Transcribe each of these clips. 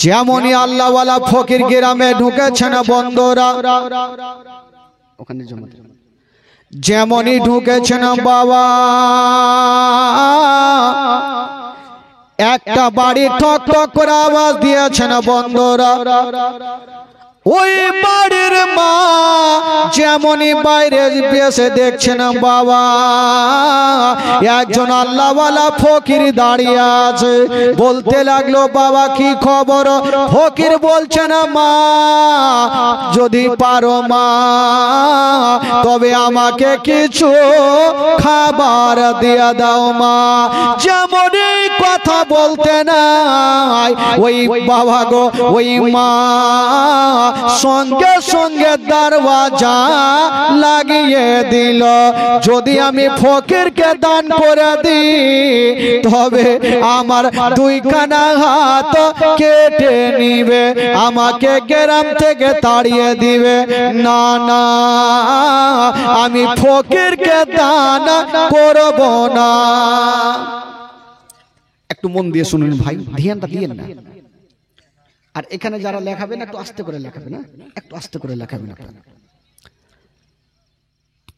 যেমনই আল্লাহওয়ালা ফকির গ্রামে ঢুকেছেন বন্ধুরা, ওখানে যেমনই ঢুকেছেন বাবা, একটা বাড়ি ঠক ঠক করে আওয়াজ দিয়েছেন বন্ধুরা। ওই বাড়ির মা যেমনই বাইরে এসে দেখছেন বাবা, একজন আল্লাহওয়ালা ফকির দাঁড়িয়ে আছে। বলতে লাগলো, বাবা কি খবর? ফকির বলছেন, মা যদি পারো মা, তবে আমাকে কিছু খাবার দিয়ে দাও মা। যেমনই কথা বলতে নাই, ওই বাবা গো, ওই মা সঙ্গে সঙ্গে দরওয়াজা লাগিয়ে দিল। যদি আমি ফকিরকে দান করে দিই, তবে আমার দুইখানা হাত কেটে নিবে, আমাকে গ্রাম থেকে তাড়িয়ে দিবে। না না, আমি ফকিরকে দান করব না। একটু মন দিয়ে শুনুন ভাই, ধ্যানটা দিয়েন না। আর এখানে যারা লেখাবেন একটু আস্তে করে লেখাবেন, একটু আস্তে করে লেখাবেন।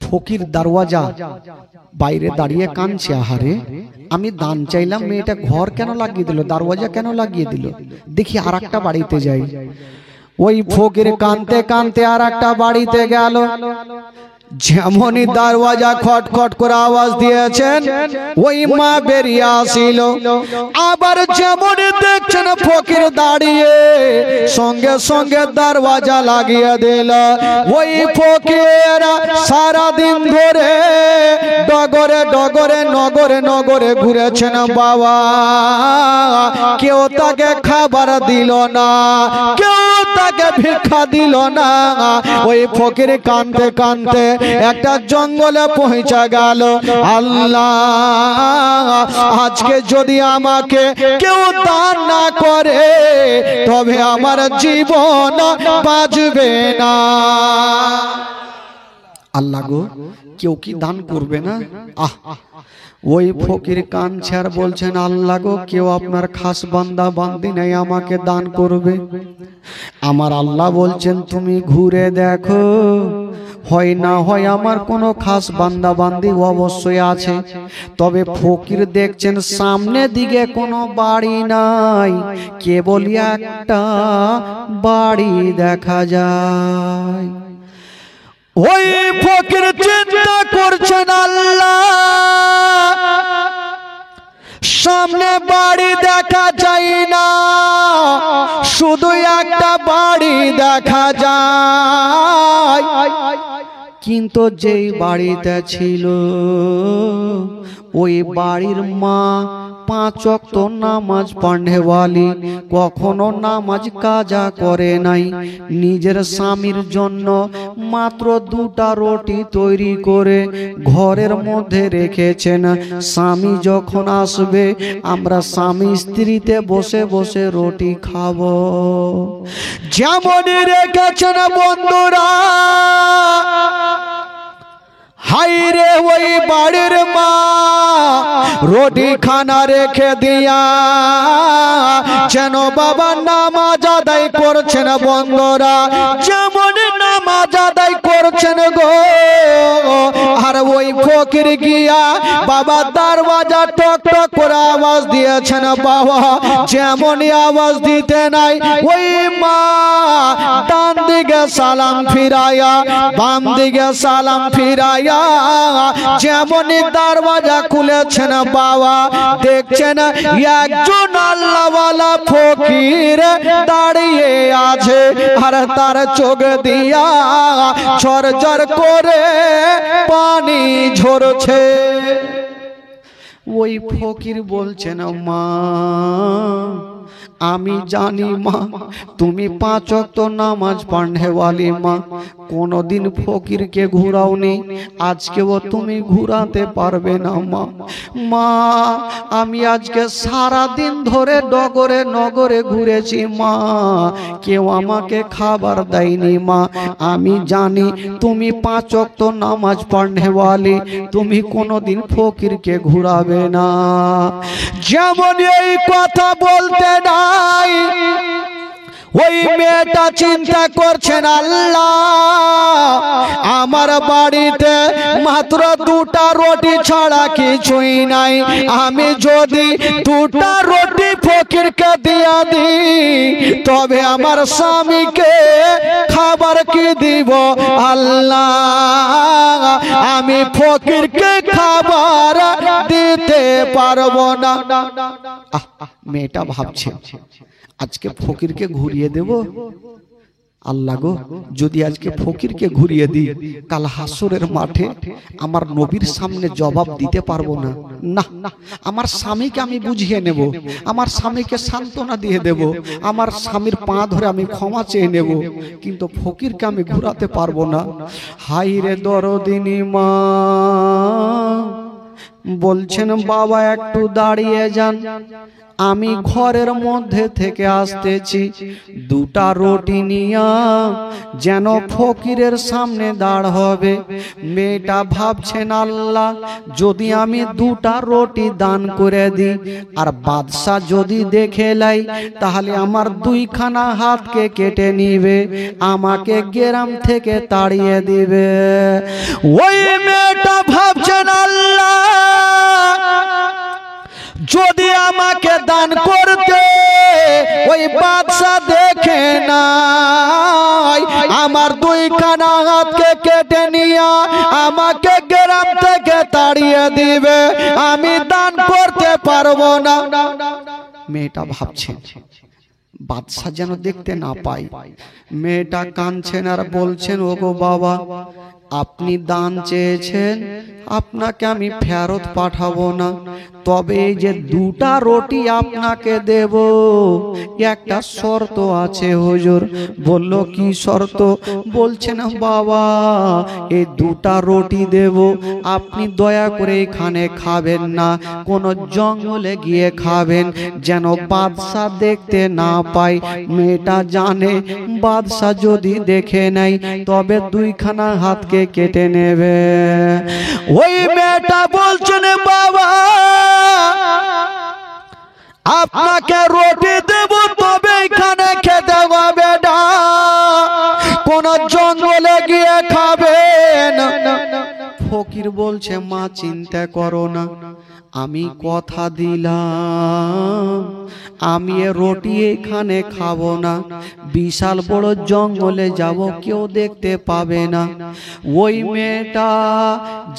ফকির দরওয়াজা বাইরে দাঁড়িয়ে কাঁদছে, আহারে আমি দান চাইলাম, মেয়েটা ঘর কেন লাগিয়ে দিল, দরওয়াজা কেন লাগিয়ে দিল, দেখি আর একটা বাড়িতে যাই। ওই ফকির কাঁদতে কাঁদতে আর একটা বাড়িতে গেল। যেমনই দরওয়াজা খটখট করে আওয়াজ দিয়েছেন, ওই মা বেরিয়ে আসিল। আবার যেমনই দেখছেন ফকির দাঁড়িয়ে, সঙ্গে সঙ্গে দরওয়াজা লাগিয়ে দিল। ওই ফকির সারা দিন ধরে ডগরে ডগরে নগরে নগরে ঘুরেছেন বাবা, কেউ তাকে খাবার দিল না, কেউ তাকে ভিক্ষা দিল না। ওই ফকির কাঁদতে কাঁদতে একটা জঙ্গলে পৌঁছে গেল। আল্লাহ, আজকে যদি আমাকে কেউ দান না করে, তবে আমার জীবন বাঁচবে না। আল্লাহ গো, কেউ কি দান করবে না? ওই ফকির কাঁদছে আর বলছেন, আল্লাহ গো, কেউ আপনার খাস বান্দা বান্দি নেই আমাকে দান করবে। আমার আল্লাহ বলছেন, তুমি ঘুরে দেখো, হয় না হয় আমার কোনো খাস বান্দা বান্দি অবশ্যই আছে। তবে ফকির দেখছেন সামনে দিকে কোনো বাড়ি নাই, কেবল একটা বাড়ি দেখা যায়। ওই ফকির চিন্তা করছেন, আল্লাহ, সামনে বাড়ি দেখা যায় না, শুধু একটা বাড়ি দেখা যায়। কিন্তু যেই বাড়িতে ছিল, ওই বাড়ির মা 5 ওয়াক্ত নামাজ পড়নেওয়ালি, কখনো নামাজ কাজা করে নাই। নিজের স্বামীর জন্য মাত্র 2টা রুটি তৈরি করে ঘরের মধ্যে রেখেছেন। স্বামী যখন আসবে, আমরা স্বামী স্ত্রীতে বসে বসে রুটি খাবো। যেমন রেখেছেন বন্ধুরা, হাইরে ওই বাড়ির মা রুটি খানা রেখে দিয়া যেন বাবা নামাজ আদায় করছেন বন্ধুরা। যেমন নামাজ আদায় করছেন গো, আর ওই ফকির গিয়া বাবা দরওয়াজা টক টক করে আওয়াজ দিয়েছেন বাবা। যেমনই আওয়াজ দিতে নাই, ওই মা ডান দিকে সালাম ফিরায়া, বাম দিকে সালাম ফিরায়া যেমনই দরওয়াজা খুলেছেন বাবা, দেখছেন একজন আল্লাহওয়ালা ফকির দাঁড়িয়ে আছে, আর তার চোখ দিয়া ঝরঝর করে পানি ঝরছে। ওই ফকির বলছেন, মা আমি জানি মা তুমি 5 ওয়াক্ত নামাজ পড়নেওয়ালি মা, কোনদিন ফকিরকে ঘুরাওনি, আজকেও তুমি ঘুরাতে পারবে না মা। মা আমি আজকে সারা দিন ধরে ডগরে নগরে ঘুরেছি মা, কেউ আমাকে খাবার দেয়নি মা। আমি জানি তুমি 5 ওয়াক্ত নামাজ পড়নেওয়ালি, তুমি কোনদিন ফকিরকে ঘুরাবে না। যেমন এই কথা বলতে নাই, ওই মেয়েটা চিন্তা করছেন আল্লাহ আমার বাড়িতে মাত্র 2টা রুটি ছাড়া কিছুই নাই, আমি যদি 2টা রুটি ফকিরকে দিয়া দিই তবে আমার স্বামীকে খাবার কি দিব আল্লাহ, আমি ফকিরকে খাবার দিতে পারবো না। মেয়েটা ভাবছে আজকে ফকিরকে ঘুরিয়ে দেব, আল্লাহ গো যদি আজকে ফকিরকে ঘুরিয়ে দিই কাল হাসরের মাঠে আমার নবীর সামনে জবাব দিতে পারবো না। না, আমার স্বামীকে আমি বুঝিয়ে নেব, আমার স্বামীকে সান্ত্বনা দিয়ে দেব, আমার স্বামীর পা ধরে আমি ক্ষমা চেয়ে নেব, কিন্তু ফকিরকে আমি ঘুরাতে পারবো না। হাই রে দরদিনী মা বলছেন বাবা একটু দাঁড়িয়ে যান, আমি ঘরের মধ্যে থেকে আসতেছি, 2টা রুটি নিয়া যেন ফকিরের সামনে দাঁড় হবে। মেয়েটা ভাবছেন আল্লাহ যদি আমি 2টা রুটি দান করে দিই আর বাদশা যদি দেখে লাই তাহলে আমার 2খানা হাতকে কেটে নিবে, আমাকে গ্রাম থেকে তাড়িয়ে দিবে। ওই মেয়েটা ভাবছেন আল্লাহ যদি আমাকে দান করতে ওই বাদশা দেখে না, আমার 2খানা হাতকে কেটে নিয়ে আমাকে গ্রাম থেকে তাড়িয়ে দিবে, আমি দান করতে পারবো না। মেয়েটা ভাবছে বাদশা যেন দেখতে না পায়। মেয়েটা কাঁদছেন আর বলছেন ওগো বাবা আপনি দান চেয়েছেন, আপনাকে আমি ফেরত পাঠাবো না, তবে এই যে 2টা রুটি আপনাকে দেব একটা শর্ত আছে হুজুর। বলল কি শর্ত? বলছেন বাবা এই 2টা রুটি দেব, আপনি দয়া করে এখানে খাবেন না, কোন জঙ্গলে গিয়ে খাবেন যেন বাদশা দেখতে না পায়। মেয়েটা জানে বাদশা যদি দেখে নেয় তবে 2খানা হাতকে কেটে নেবে। ওই মেয়েটা বলছেন বাবা আপনাকে রুটি দেব তবে এখানে খেতে হবে না, কোন জঙ্গলে গিয়ে খাবেন। ফকির বলছে মা চিন্তা করো না, আমি কথা দিলাম আমি এ রুটি এখানে খাবো না, বিশাল বড় জঙ্গলে যাব কেউ দেখতে পাবে না। ওই মেয়েটা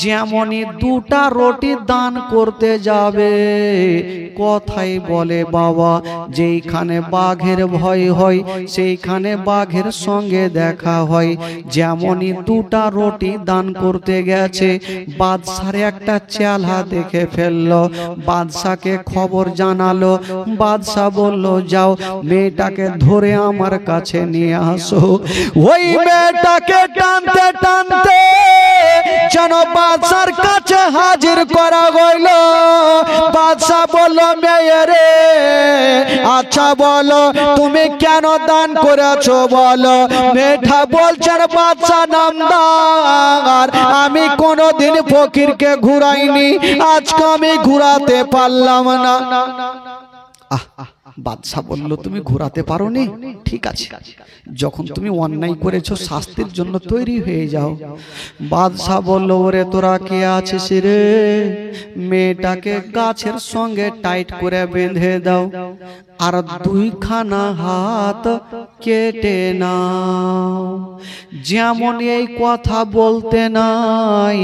যেমনই 2টা রুটি দান করতে যাবে কথাই বলে বাবা যেইখানে বাঘের ভয় হয় সেইখানে বাঘের সঙ্গে দেখা হয়। যেমনই 2টা রুটি দান করতে গেছে বাদশার একটা চেলা দেখে ফেললো, বাদশাকে খবর জানালো। বাদশা বলল যাও মেয়েটাকে ধরে আমার কাছে নিয়ে আসো। ওই মেয়েটাকে টানতে টানতে যেন বাদশার কাছে হাজির করা হইল। বাদশা বলল মেয়ে রে আচ্ছা বলো তুমি কেন দান করেছো বলো। মেয়েটা বলছেন বাদশা নামদার আমি কোনোদিন ফকিরকে ঘুরাইনি, আজকে আমি ঘুরাতে পারলাম না। বাদশা বলল তুমি ঘোরাতে পারোনি, ঠিক আছে যখন তুমি অন্যায় করেছো শাস্তির জন্য তৈরি হয়ে যাও। বাদশা বলল ওরে তোরা কে আছিস রে, মেয়েটাকে গাছের সঙ্গে টাইট করে বেঁধে দাও আর 2খানা হাত কেটে নাও। যেমন এই কথা বলতে নাই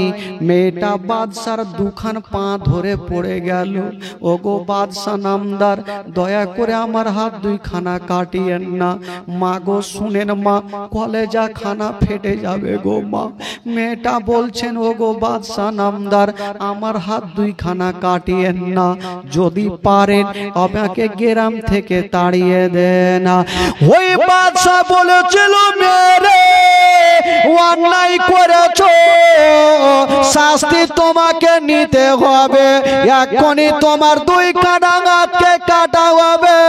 মেয়েটা বাদশার 2খান পা ধরে পড়ে গেল। ওগো বাদশা নামদার দয়া করে আমার হাত 2খানা কাটিয়েন না, মা গো শুনেন মা, কলেজা খানা ফেটে যাবে গো মা। মেয়েটা বলছেন ও গো বাদশাহ নামদার, আমার হাত দুইখানা কাটিয়েন না, যদি পারেন আমাকে গ্রাম থেকে তাড়িয়ে দেন। ওই বাদশাহ বলেছিল মেরে অন্যায় করেছো, শাস্তি তোমাকে নিতে হবে, এখনই তোমার দুই কাটা হাতকে কাটা হবে।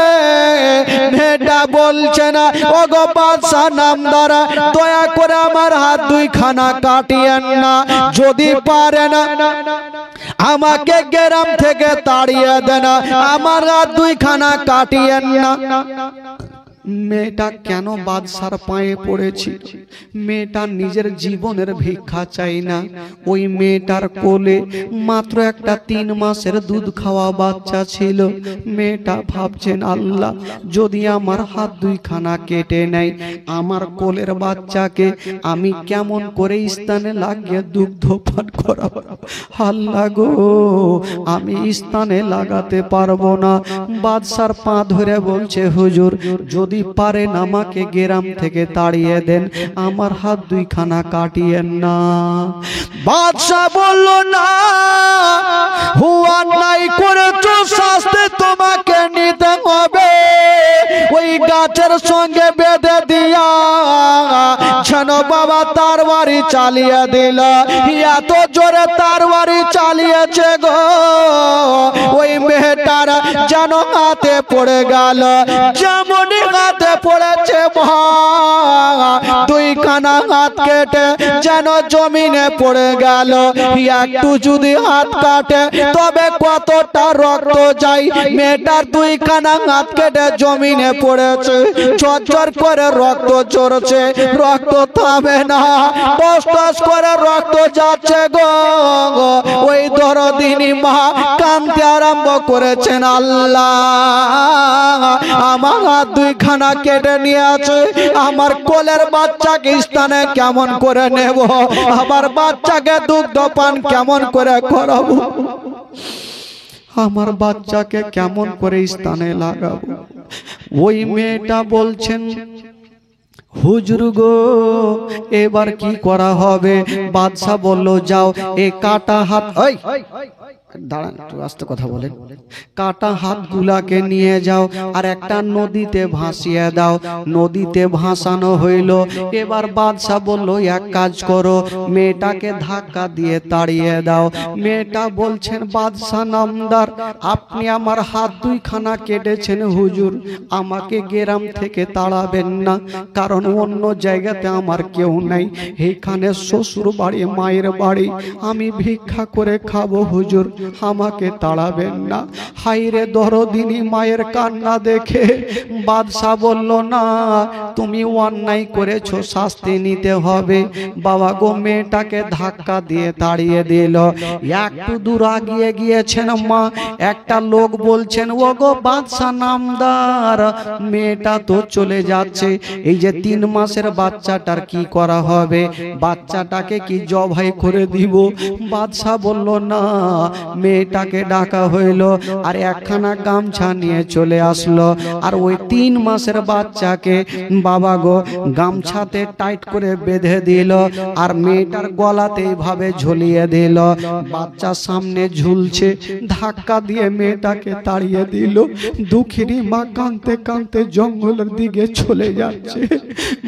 মেয়েটা বলছে না ও গো বাদশাহ নামদার, দয়া করে আমার হাত দুইখানা কাটিয়েন না, যদি পারেন আমাকে গ্রাম থেকে তাড়িয়ে দেন, আমার হাত দুইখানা কাটিয়েন না। মেয়েটা কেন বাদশার পায়ে পড়েছি? মেয়েটা নিজের জীবনের ভিক্ষা চাই না। ওই মেয়েটার কোলে মাত্র একটা 3 মাসের দুধ খাওয়া বাচ্চা ছিল। মেয়েটা ভাবছেন আল্লাহ যদি আমার হাত দুইখানা কেটে নেয়, আমার কোলের বাচ্চাকে আমি কেমন করে স্থানে লাগিয়ে দুগ্ধ পান করাবো। আল্লাহ গো আমি স্থানে লাগাতে পারবো না। বাদশার পা ধরে বলছে হুজুর যদি পারেন আমাকে গ্রাম থেকে তাড়িয়ে দেন, আমার হাত দুইখানা কাটিয়েন না। বাদশা বলল না, হুয়া নাই করেছো, শাস্তি তোমাকে নিতে হবে। ওই গাছের সঙ্গে বেঁধে দিয়া যেন বাবা তার বাড়ি চালিয়ে দিল। এত জোরে তার বাড়ি চালিয়েছে গো, ওই মেয়েটার যেন হাতে পড়ে গেল। যেমনই হাতে পড়েছে দুইখানা হাত কেটে যেন জমিনে পড়ে গেল। একটু যদি হাত কাটে তবে কতটা রক্ত যায়। মেয়েটার দুইখানা হাত কেটে জমিনে পড়েছে, ঝরঝর করে রক্ত ঝরছে, রক্ত থামে না, টস টস করে রক্ত যাচ্ছে গো। ওই দরদিনী মা কাঁদতে আরম্ভ করেছেন, আল্লাহ আমার হাত দুইখানা কেটে নিয়ে আছে, আমার কোলের বাচ্চাকে স্থানে কেমন করে নেব, আমার বাচ্চাকে দুগ্ধ পান কেমন করে করাবো, আমার বাচ্চাকে কেমন করে স্থানে লাগাবো। ওই মেয়েটা বলছেন হুজুর গো এবার কি করা হবে? বাদশা বলল যাও এ কাটা হাত, ওই দাঁড়ান একটু আস্তে কথা বলেন, কাটা হাতগুলাকে নিয়ে যাও আর একটা নদীতে ভাসিয়ে দাও। নদীতে ভাসানো হইল। এবার বাদশা বলল এক কাজ করো, মেয়েটাকে ধাক্কা দিয়ে তাড়িয়ে দাও। মেয়েটা বলছেন বাদশা নামদার আপনি আমার হাত দুইখানা কেটেছেন হুজুর, আমাকে গ্রাম থেকে তাড়াবেন না, কারণ অন্য জায়গাতে আমার কেউ নাই, এইখানে শ্বশুর বাড়ি মায়ের বাড়ি, আমি ভিক্ষা করে খাবো হুজুর, আমাকে তাড়াবেন না। হাইরে দরদিনী মায়ের কান্না দেখে বাদশা বলল না তুমি অন্যায় করেছো, শাস্তি নিতে হবে। বাবা গো মেয়েটাকে ধাক্কা দিয়ে তাড়িয়ে দিল। একটু দূর আগিয়ে গিয়েছেন মা, একটা লোক বলছেন ও গো বাদশা নামদার মেয়েটা তো চলে যাচ্ছে, এই যে 3 মাসের বাচ্চাটার কি করা হবে? বাচ্চাটাকে কি জবাই করে দিব? বাদশা বলল না, মেয়েটাকে ডাকা হইল আর একখানা গামছা নিয়ে চলে আসলো, আর ওই 3 মাসের বাচ্চাকে বাবা গো গামছাতে টাইট করে বেঁধে দিল আর মেয়েটার গলাতে এইভাবে ঝুলিয়ে দিল। বাচ্চা সামনে ঝুলছে, ধাক্কা দিয়ে মেয়েটাকে তাড়িয়ে দিল। দুঃখিনী মা কাঁদতে কাঁদতে জঙ্গলের দিকে চলে যাচ্ছে।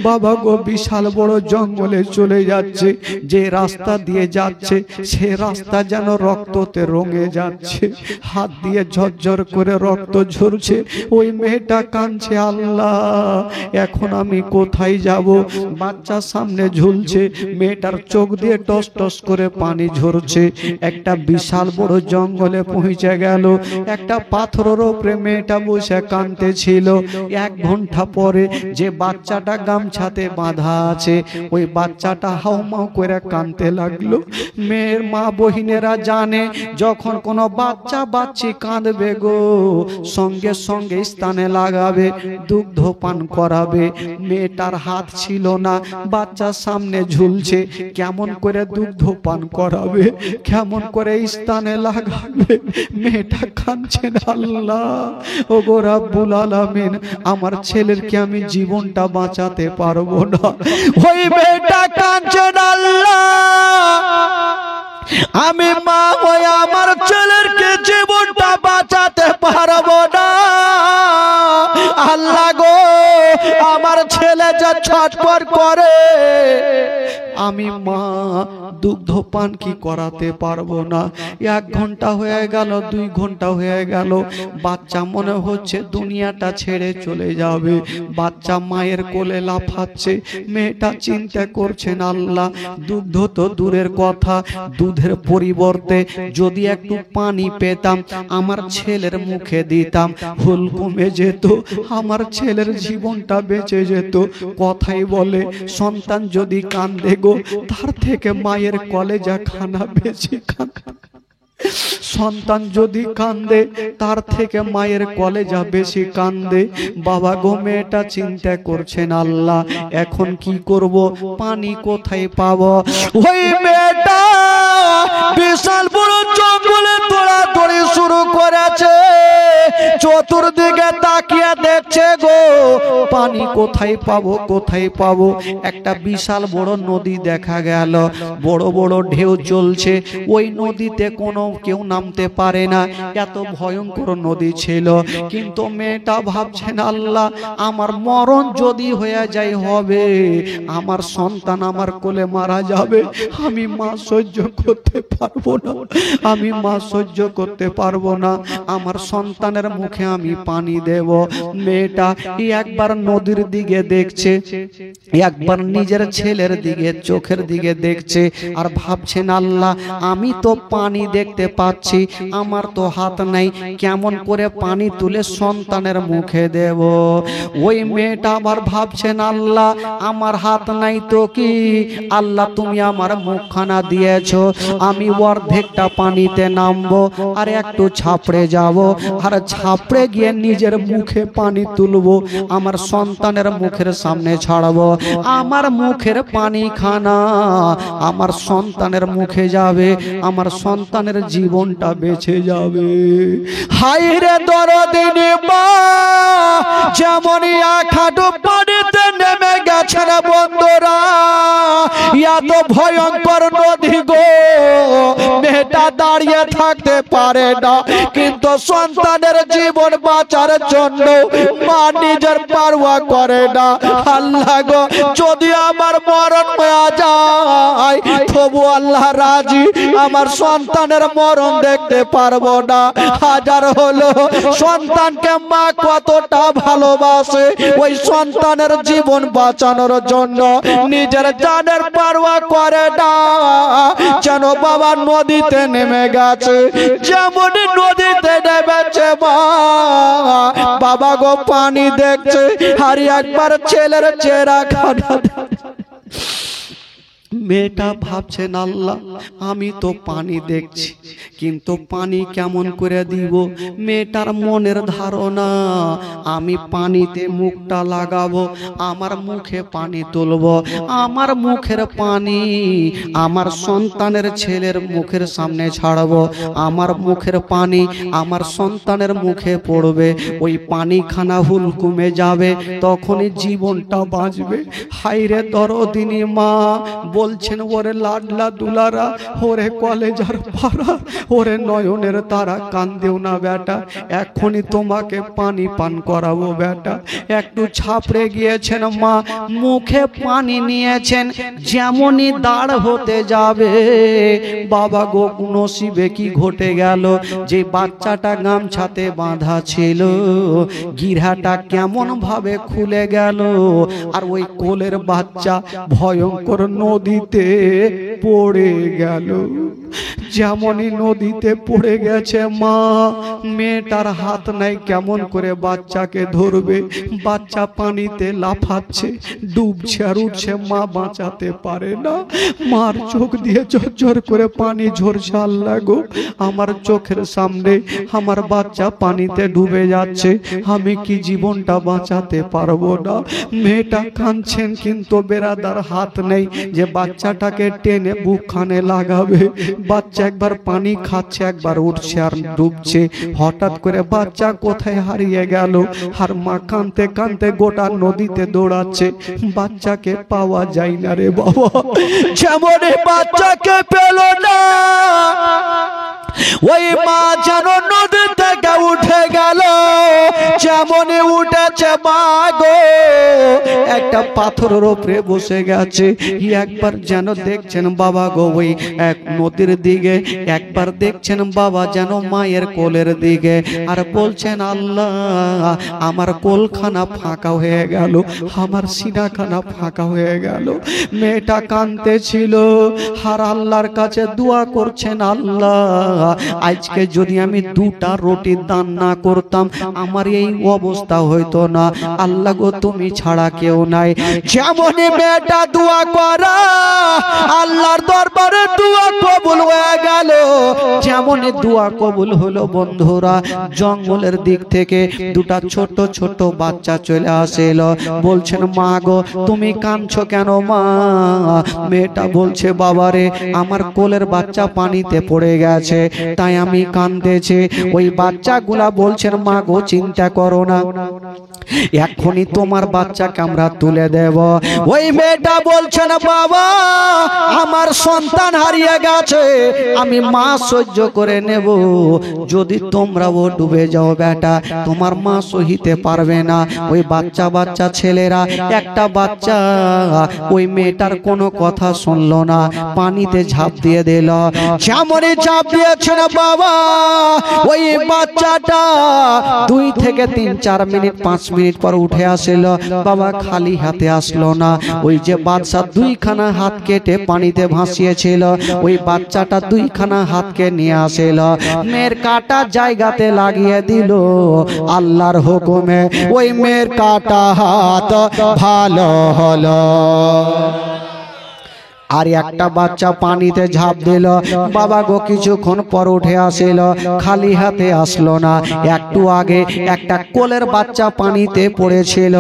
বাবা গো বিশাল বড় জঙ্গলে চলে যাচ্ছে, যে রাস্তা দিয়ে যাচ্ছে সে রাস্তা যেন রক্ততে রঙে যাচ্ছে, হাত দিয়ে ঝরঝর করে রক্ত ঝরছে। ওই মেয়েটা কাঁদছে, আল্লাহ এখন আমি কোথায় যাব? বাচ্চা সামনে ঝুলছে, মেয়েটার চোখ দিয়ে টস টস করে পানি ঝরছে। একটা বিশাল বড় জঙ্গলে পৌঁছে গেল। একটা পাথরের উপরে মেয়েটা বসে কাঁদতেছিল। 1 ঘন্টা পরে যে বাচ্চাটা গামছাতে বাঁধা আছে ওই বাচ্চাটা হাউমাউ করে কাঁদতে লাগলো। মেয়ের মা বহিনেরা জানে যখন কোনো বাচ্চা বাচ্চি কাঁদবে গো, সঙ্গে সঙ্গে স্থানে লাগাবে, দুগ্ধ পান করাবে। মেয়েটার হাত ছিল না, বাচ্চার সামনে ঝুলছে, কেমন করে দুগ্ধ পান করাবে, কেমন করে স্থানে লাগাবে। মেয়েটা কাঁদছেন, আল্লাহ ও গো রাব্বুল আলামিন, আমার ছেলের কি আমি জীবনটা বাঁচাতে পারবো না। ওই মেয়েটা কাঁদছেন, আল্লাহ আমি মা হয়ে আমার ছেলেরকে জীবনটা বাঁচাতে পারবো না। আল্লাহ গো, আমার ছেলে যা ছটফট করে, আমি মা দুগ্ধ পান কি করাতে পারবো না। 1 ঘন্টা হয়ে গেল, 2 ঘন্টা হয়ে গেল, বাচ্চা মনে হচ্ছে দুনিয়াটা ছেড়ে চলে যাবে। বাচ্চা মায়ের কোলে লাফাচ্ছে। মেয়েটা চিন্তা করছেন, আল্লাহ দুগ্ধ তো দূরের কথা, দুধের পরিবর্তে যদি একটু পানি পেতাম, আমার ছেলের মুখে দিতাম, হুল কমে যেত, আমার ছেলের জীবনটা বেঁচে যেত। কথাই বলে, সন্তান যদি কাঁদে গো, তার থেকে মায়ের কলেজা খানা বেশি কাঁদে। সন্তান যদি কাঁদে, তার থেকে মায়ের কলেজা বেশি কাঁদে। বাবা গো, মেয়েটা চিন্তা করছেন, আল্লাহ এখন কি করব, পানি কোথায় পাবো। ওই মেয়েটা বিশাল বড় জঙ্গলে দৌড়াদৌড়ি শুরু করেছে। চতুর্দিকে তাকিয়ে দেখছে গো, পানি কোথায় পাবো, কোথায় পাবো। একটা বিশাল বড় নদী দেখা গেল, বড় বড় ঢেউ চলছে। ওই নদীতে কোনো কেউ নামতে পারে না, এত ভয়ঙ্কর নদী ছিল। কিন্তু মেয়েটা ভাবছেন, আল্লাহ আমার মরণ যদি হয়ে যায় হবে, আমার সন্তান আমার কোলে মারা যাবে, আমি মা সহ্য করতে পারবো না, আমি মা সহ্য করতে পারবো না, আমার সন্তানের মুখে আমি পানি দেব। মেয়েটা একবার নদীর দিকে দেখছে, একবার নিজের ছেলের দিকে, চোখের দিকে দেখছে, আর ভাবছেন, আল্লাহ আমি তো পানি দেখতে পাচ্ছি, আমার তো হাত নাই, কেমন করে পানি তুলে সন্তানের মুখে দেব। ওই মেয়েটা আবার ভাবছেন, আল্লাহ আমার হাত নাই তো কি, আল্লাহ তুমি আমার মুখখানা দিয়েছো, আমি অর্ধেকটা পানিতে নামবো, আর একটু ছাপড়ে যাব, আর ছাপড়ে গিয়ে নিজের মুখে পানি তুলবো, আমার সন্তানের মুখের সামনে ছাড়বো। আমার মুখের পানি খানা আমার সন্তানের মুখে যাবে, আমার সন্তানের জীবনটা বেঁচে যাবে। হায় রে দরদিনী মা, যেমনই আখাটু পানিতে নেমে গেছে না বন্ধুরা, এত ভয়ঙ্কর নদী গো, মেয়েটা দাঁড়িয়ে থাকতে পারে না, কিন্তু সন্তানের জীবন বাঁচার জন্য মা নিজের পারওয়া করে না। আল্লাহ গো, যদি আমার মরণ হয়ে যায় তবু আল্লাহ রাজি, আমার সন্তানের মরণ দেখতে পারবো না। হাজার হলো সন্তানকে মা কতটা ভালোবাসে, ওই সন্তানের জীবন বাঁচানোর জন্য নিজের জানের পারওয়া করে না। যেন বাবা নদীতে নেমে গেছে, যেমন নদীতে নেমেছে মা, বাবা গো পানি দেখছে, আর একবার ছেলের চেহারা খানা। মেয়েটা ভাবছেন, আল্লাহ আমি তো পানি দেখছি, কিন্তু পানি কেমন করে দিব। মেয়েটার মনের ধারণা, আমি পানিতে মুখটা লাগাবো, আমার মুখে পানি তুলবো, আমার মুখের পানি আমার সন্তানের ছেলের মুখের সামনে ছাড়বো, আমার মুখের পানি আমার সন্তানের মুখে পড়বে, ওই পানিখানা হুল কমে যাবে, তখনই জীবনটা বাঁচবে। হায়রে দরদিনী মা বলছেন, ওরে লাডলা দুলারা, ওরে কলেজার পাড়া, ওরে নয়নের তারা, কান্দেও না বেটা, এখনই তোমাকে পানি পান করাবো বেটা। একটু ছাপড়ে গিয়েছেন মা, মুখে পানি নিয়েছেন, যেমনই দাঁড় হতে যাবে, বাবা গো নসিবে কি ঘটে গেল, যে বাচ্চাটা গামছাতে বাঁধা ছিল, গিরাটা কেমন ভাবে খুলে গেল, আর ওই কোলের বাচ্চা ভয়ঙ্কর নদীতে পড়ে গেল। যেমনই নদীতে পড়ে গেছে মা, মেয়েটার হাত নাই, কেমন করে বাচ্চাকে ধরবে। বাচ্চা পানিতে লাফাচ্ছে, ডুবছে আর উঠছে, মা বাঁচাতে পারে না। মার চোখ দিয়ে ঝরঝর করে পানি ঝরছে। আল্লাহ গো, আমার চোখের সামনে আমার বাচ্চা পানিতে ডুবে যাচ্ছে, আমি কি জীবনটা বাঁচাতে পারবো না? মেয়েটা কাঁদছেন, কিন্তু বেরাদার হাত নেই যে বাচ্চাটাকে টেনে বুকখানে লাগাবে। বাচ্চা একবার পানি খাচ্ছে, একবার উঠছে আর ডুবছে। হঠাৎ করে বাচ্চা কোথায় হারিয়ে গেল, আর মা কাঁদতে কাঁদতে গোটা নদীতে দৌড়াচ্ছে, বাচ্চাকে পাওয়া যায় না রে বাবা। যেমন বাচ্চাকে পেল না, ওই মা যেন নদী থেকে উঠে গেল। যেমন উঠেছে মা গো, একটা পাথরের উপরে বসে গেছে। একবার যেন দেখছেন বাবা গো ওই এক নদীর দিকে, একবার দেখছেন বাবা যেন মায়ের কোলের দিকে, আর বলছেন আল্লাহ আমার কোলখানা ফাঁকা হয়ে গেল, আমার সিনাখানা ফাঁকা হয়ে গেল। মেয়েটা কাঁদতে ছিল আর আল্লাহর কাছে দোয়া করছেন, আল্লাহ আজকে যদি আমি দুটা রুটি দান না করতাম আমার এই অবস্থা হইতো না। আল্লাহ গো, তুমি ছাড়া কেউ নাই। যেমন মেয়েটা দোয়া করা, আল্লাহর দরবারে দোয়া কবুল হয়ে গেল। যেমন দোয়া কবুল হলো বন্ধুরা, জঙ্গলের দিক থেকে দুটা ছোট ছোট বাচ্চা চলে আসিল। বলছেন মা গো, তুমি কাঁদছো কেন মা? মেয়েটা বলছে বাবারে, আমার কোলের বাচ্চা পানিতে পড়ে গেছে, তাই আমি কাঁদতেছি। ওই বাচ্চাগুলা বলছেন মা গো, চিন্তা করো না, এখনই তোমার বাচ্চাকে আমরা তুলে দেব। ওই মেয়েটা বলছেন বাবা আমার সন্তান হারিয়ে গেছে, আমি মা সহ্য করে নেব, যদি তোমরাও ডুবে যাও বেটা তোমার মা সহিতে পারবে না। ওই বাচ্চা বাচ্চা ছেলেরা, একটা বাচ্চা ওই মেয়েটার কোনো কথা শুনলো না, পানিতে ঝাঁপ দিয়ে দিল। যেমনই ঝাঁপ দিয়েছেন বাবা, ওই বাচ্চাটা 2 থেকে 3-4 মিনিট 5 মিনিট পর উঠে আসিল। বাবা খালি হাতে আসলো না, ওই যে বাচ্চা 2খানা হাত কেটে পানিতে ভাসিয়েছিল, ওই বাচ্চাটা 2খানা হাতকে নিয়ে আসিল, মেয়ের কাটা জায়গাতে লাগিয়ে দিল। আল্লাহর হুকুমে ওই মেয়ের কাটা হাত ভালো হলো। আর একটা বাচ্চা পানিতে ঝাঁপ দিল। বাবা গো কিছুক্ষণ পর উঠে আসিল, খালি হাতে আসলো না। একটু আগে একটা কোলের বাচ্চা পানিতে পড়েছিল,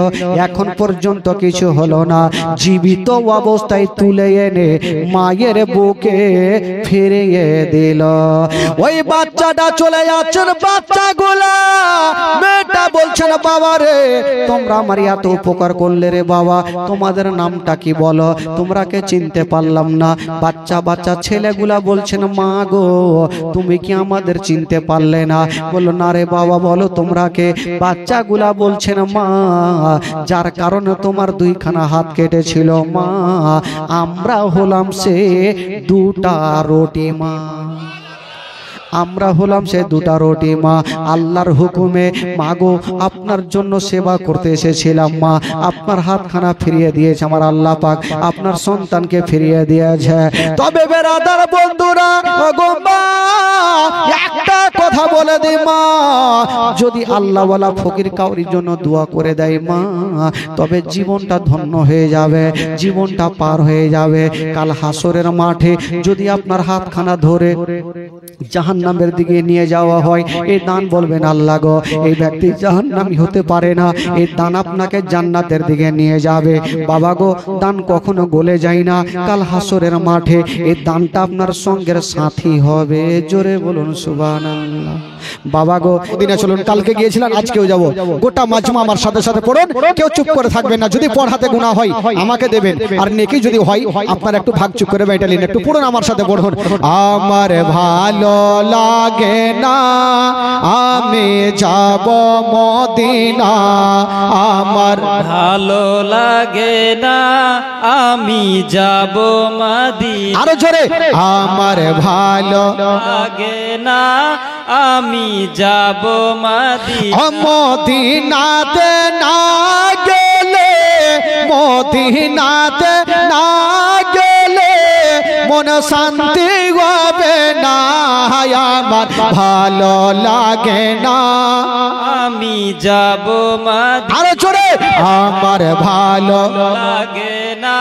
এখন পর্যন্ত কিছু হলো না। জীবিত অবস্থায় তুলে এনে মায়ের বুকে ফিরিয়ে দিল। ওই বাচ্চাটা চলে যাচ্ছেন, বাচ্চাগুলা মেয়েটা বলছেন বাবা রে, তোমরা আমার এত উপকার করলে রে বাবা, তোমাদের নামটা কি বলো? তোমরা কে চিনতে পারলাম না। বাচ্চা বাচ্চা ছেলেগুলা বলছেন মা গো, তুমি কি আমাদের চিনতে পারলে না? বললো না রে বাবা, বলো তোমরা কে? বাচ্চাগুলা বলছেন মা, যার কারণে তোমার 2খানা হাত কেটেছিল মা, আমরা হলাম সে 2টা রুটি মা, আমরা হলাম সে 2টা রুটি মা। আল্লাহর হুকুমে মাগো আপনার জন্য সেবা করতে এসেছিলাম মা, আপনার হাতখানা ফিরিয়ে দিয়েছে আমার আল্লাহ পাক, আপনার সন্তানকে ফিরিয়ে দিয়েছে। তবে বেরাদার বন্ধুরা, গো মা একটা কথা বলে দিই মা, যদি আল্লাহ ওয়ালা ফকির কাউরির জন্য দোয়া করে দেয় মা, তবে জীবনটা ধন্য হয়ে যাবে, জীবনটা পার হয়ে যাবে। কাল হাসরের মাঠে যদি আপনার হাতখানা ধরে জাহান্নামের দিকে নিয়ে যাওয়া হয়, এই দান বলবেন আল্লাহ গো এই ব্যক্তি জাহান্নামী হতে পারে না, এই দান আপনাকে জান্নাতের দিকে নিয়ে যাবে। বাবা গো দান কখনো গলে যায় না, কাল হাসরের মাঠে এই দানটা আপনার সঙ্গের সাথী হবে। জোরে বলুন সুবহানাল্লাহ। বাবা গো দিনে চলুন, কালকে গিয়েছিলেন আজকেও যাব, গোটা মাজমা আমার সাথে সাথে পড়ুন, কেউ চুপ করে থাকবেন না। যদি পড়াতে গুনাহ হয় আমাকে দেবেন, আর নেকি যদি হয় আপনার একটু ভাগ চুপ করে বেটালিন, একটু পড়ুন আমার সাথে পড়ুন। আমার ভালো লাগে না আমি যাব মদিনা, আমার ভালো লাগে না আমি যাব মদিনা, আরো জোরে, আমার ভালো লাগে না আমি যাব মদিনা, মদিনাতে না গেলে, মদিনাতে না গেলে মন শান্তি হবে না আমার ভালো লাগে না আমি যাব মদিনা আরো জোরে আমার ভালো লাগে না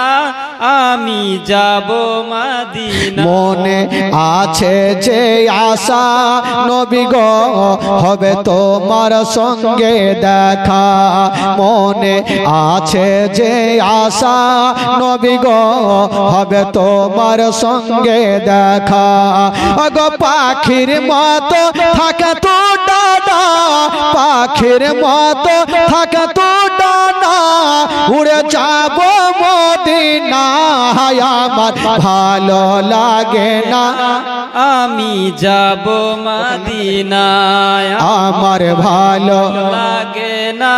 আমি যাব মদিনা মনে আছে যে আশা নবী গো হবে তোমার সঙ্গে দেখা মনে আছে যে আশা নবী গো হবে তোমার সঙ্গে দেখা গো পাখির মতো থাকে তো ডানা পাখির মতো থাকে তো ডানা উড়ে যাব মদিনা আমার ভালো লাগে না আমি যাব মদিনায় আমার ভালো লাগে না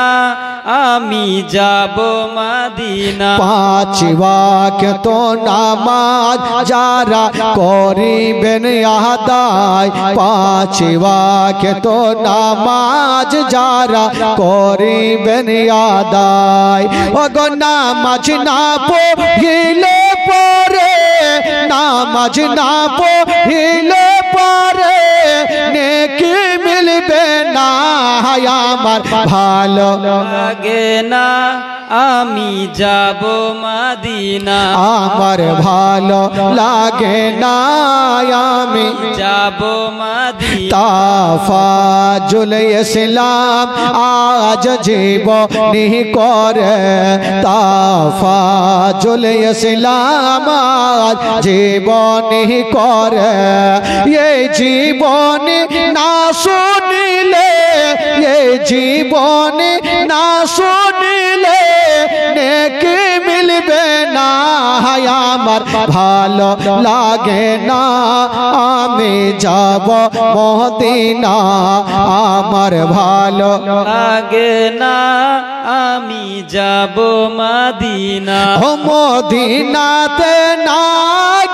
আমি যাব মদিনা পাঁচ ওয়াক্ত নামাজ যারা করিবেন আদায় পাঁচ ওয়াক্ত নামাজ যারা করিবেন আদায় ওগো নামাজ না পড়িলে পরে নামাজ না পড়িলে পরে নেকি মিলবে না আমার ভালো লাগে না আমি যাব মদিনা আমার ভালো লাগে না আমি যাব মদিনা তাফাজুল ইসলাম আজ জীবনী করে তাফাজুল ইসলাম আজ জীবনী করে এই জীবনী না শুনিলে এই জীবনী না শুনিলে নেকি মিলবে না আমার ভালো লাগে না আমি যাব মদিনা আমার ভালো লাগে না আমি যাব মদিনা ও মদিনাতে না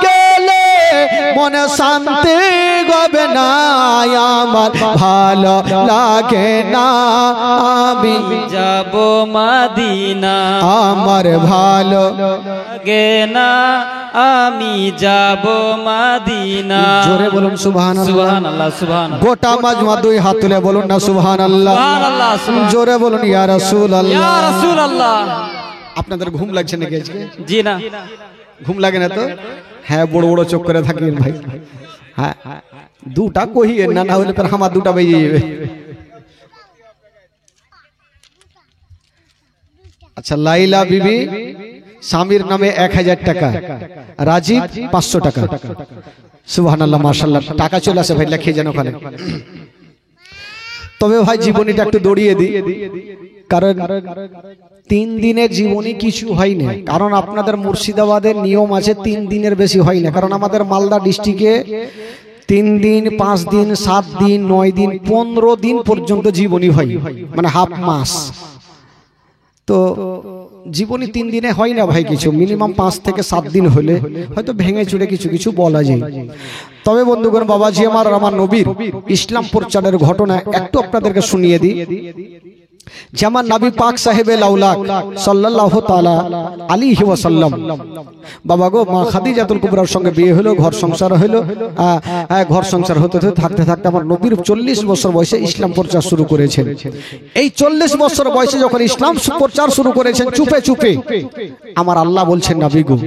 গেলে মন শান্তি হবে না আমার ভালো লাগে না আমি যাব মদিনা আমার ভালো লাগে না আমি যাব মদিনা জোরে বলুন সুবহানাল্লাহ সুবহানাল্লাহ সুবহানাল্লাহ গোটা মাজমা দুই হাত তুলে বলুন না সুবহানাল্লাহ সুবহানাল্লাহ জোরে বলুন ইয়া রাসূলুল্লাহ ইয়া রাসূলুল্লাহ আপনাদের ঘুম লাগছে নাকি আজকে জি না ঘুম লাগে না তো হ্যাঁ বড় বড় চোখ করে থাকেন ভাই হ্যাঁ দুটা কহিয়ে না না হলে পর আমার দুটা বেজে যাবে আচ্ছা লাইলা বিবি স্বামীর নামে 1000 টাকা রাজীব 500 টাকা সুবহানাল্লাহ মাশাআল্লাহ টাকা চলে আসে ভাই লিখে যেন ওখানে তবে ভাই জীবনীটা একটু দৌড়িয়ে দিই কারণ 3 দিনের জীবনী কিছু হয় না কারণ আপনাদের মুর্শিদাবাদের নিয়ম আছে 3 দিনের বেশি হয় না কারণ আমাদের মালদা ডিস্ট্রিক্টে 3 দিন 5 দিন 7 দিন 9 দিন 15 দিন পর্যন্ত জীবনী হয় মানে হাফ মাস তো জীবনী 3 দিনে হয় না ভাই কিছু মিনিমাম 5 থেকে 7 দিন হলে হয়তো ভেঙে চুরে কিছু কিছু বলা যায় তবে বন্ধুগণ বাবাজি আমার নবীর ইসলাম প্রচারের ঘটনা একটু আপনাদেরকে শুনিয়ে দিই যেমন নবী পাক সাহেবে লাউলাক সাল্লাল্লাহু তাআলা আলাইহি ওয়াসাল্লাম বাবা গো মা খাদিজাতুল কুবরার সঙ্গে বিয়ে হলো ঘর সংসার হলো ঘর সংসার হতে হতে থাকতে থাকতে আমার নবীর 40 বছর বয়সে ইসলাম প্রচার শুরু করেছেন এই 40 বছর বয়সে যখন ইসলাম প্রচার শুরু করেছেন চুপে চুপে আমার আল্লাহ বলছেন নবী গো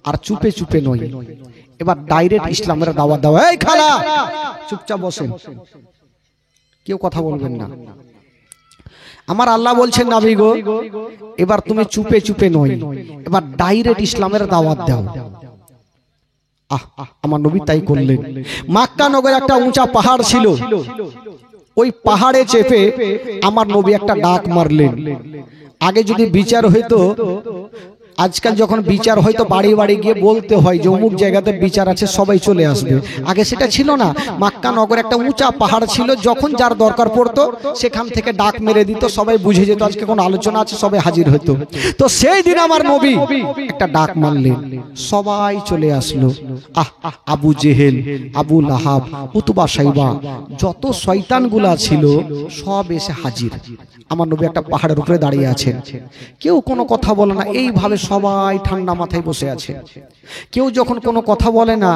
আর চুপে চুপে নয় এবার ডাইরেক্ট ইসলামের দাওয়াত দাও এই খালা চুপচাপ বসেন কেউ কথা বলবেন না আমার আল্লাহ বলছেন নবী গো এবার তুমি চুপে চুপে নয় এবার ডাইরেক্ট ইসলামের দাওয়াত দাও আমার নবী তাই করলেন মক্কা নগরে একটা উঁচা পাহাড় ছিল ওই পাহাড়ে চেপে আমার নবী একটা ডাক মারলেন আগে যদি বিচার হইতো আজকাল যখন বিচার হয়তো বাড়ি বাড়ি গিয়ে বলতে হয় যে অমুক জায়গাতে বিচার আছে সবাই চলে আসবে আগে সেটা ছিল না মক্কা নগরে একটা উঁচা পাহাড় ছিল যখন যার দরকার পড়তো সেখান থেকে ডাক মেরে দিত সবাই বুঝে যেত আজকে কোনো আলোচনা আছে সবাই হাজির হতো তো সেই দিন আমার নবী একটা ডাক মারলেন সবাই চলে আসলো আবু জেহেল আবু লাহাব উতবা সাইবা যত শয়তানগুলা ছিল সব এসে হাজির আমার নবী একটা পাহাড়ের উপরে দাঁড়িয়ে আছেন কেউ কোনো কথা বলে না এইভাবে সবাই ঠান্ডা মাথায় বসে আছে। কেউ যখন কোনো কথা বলে না,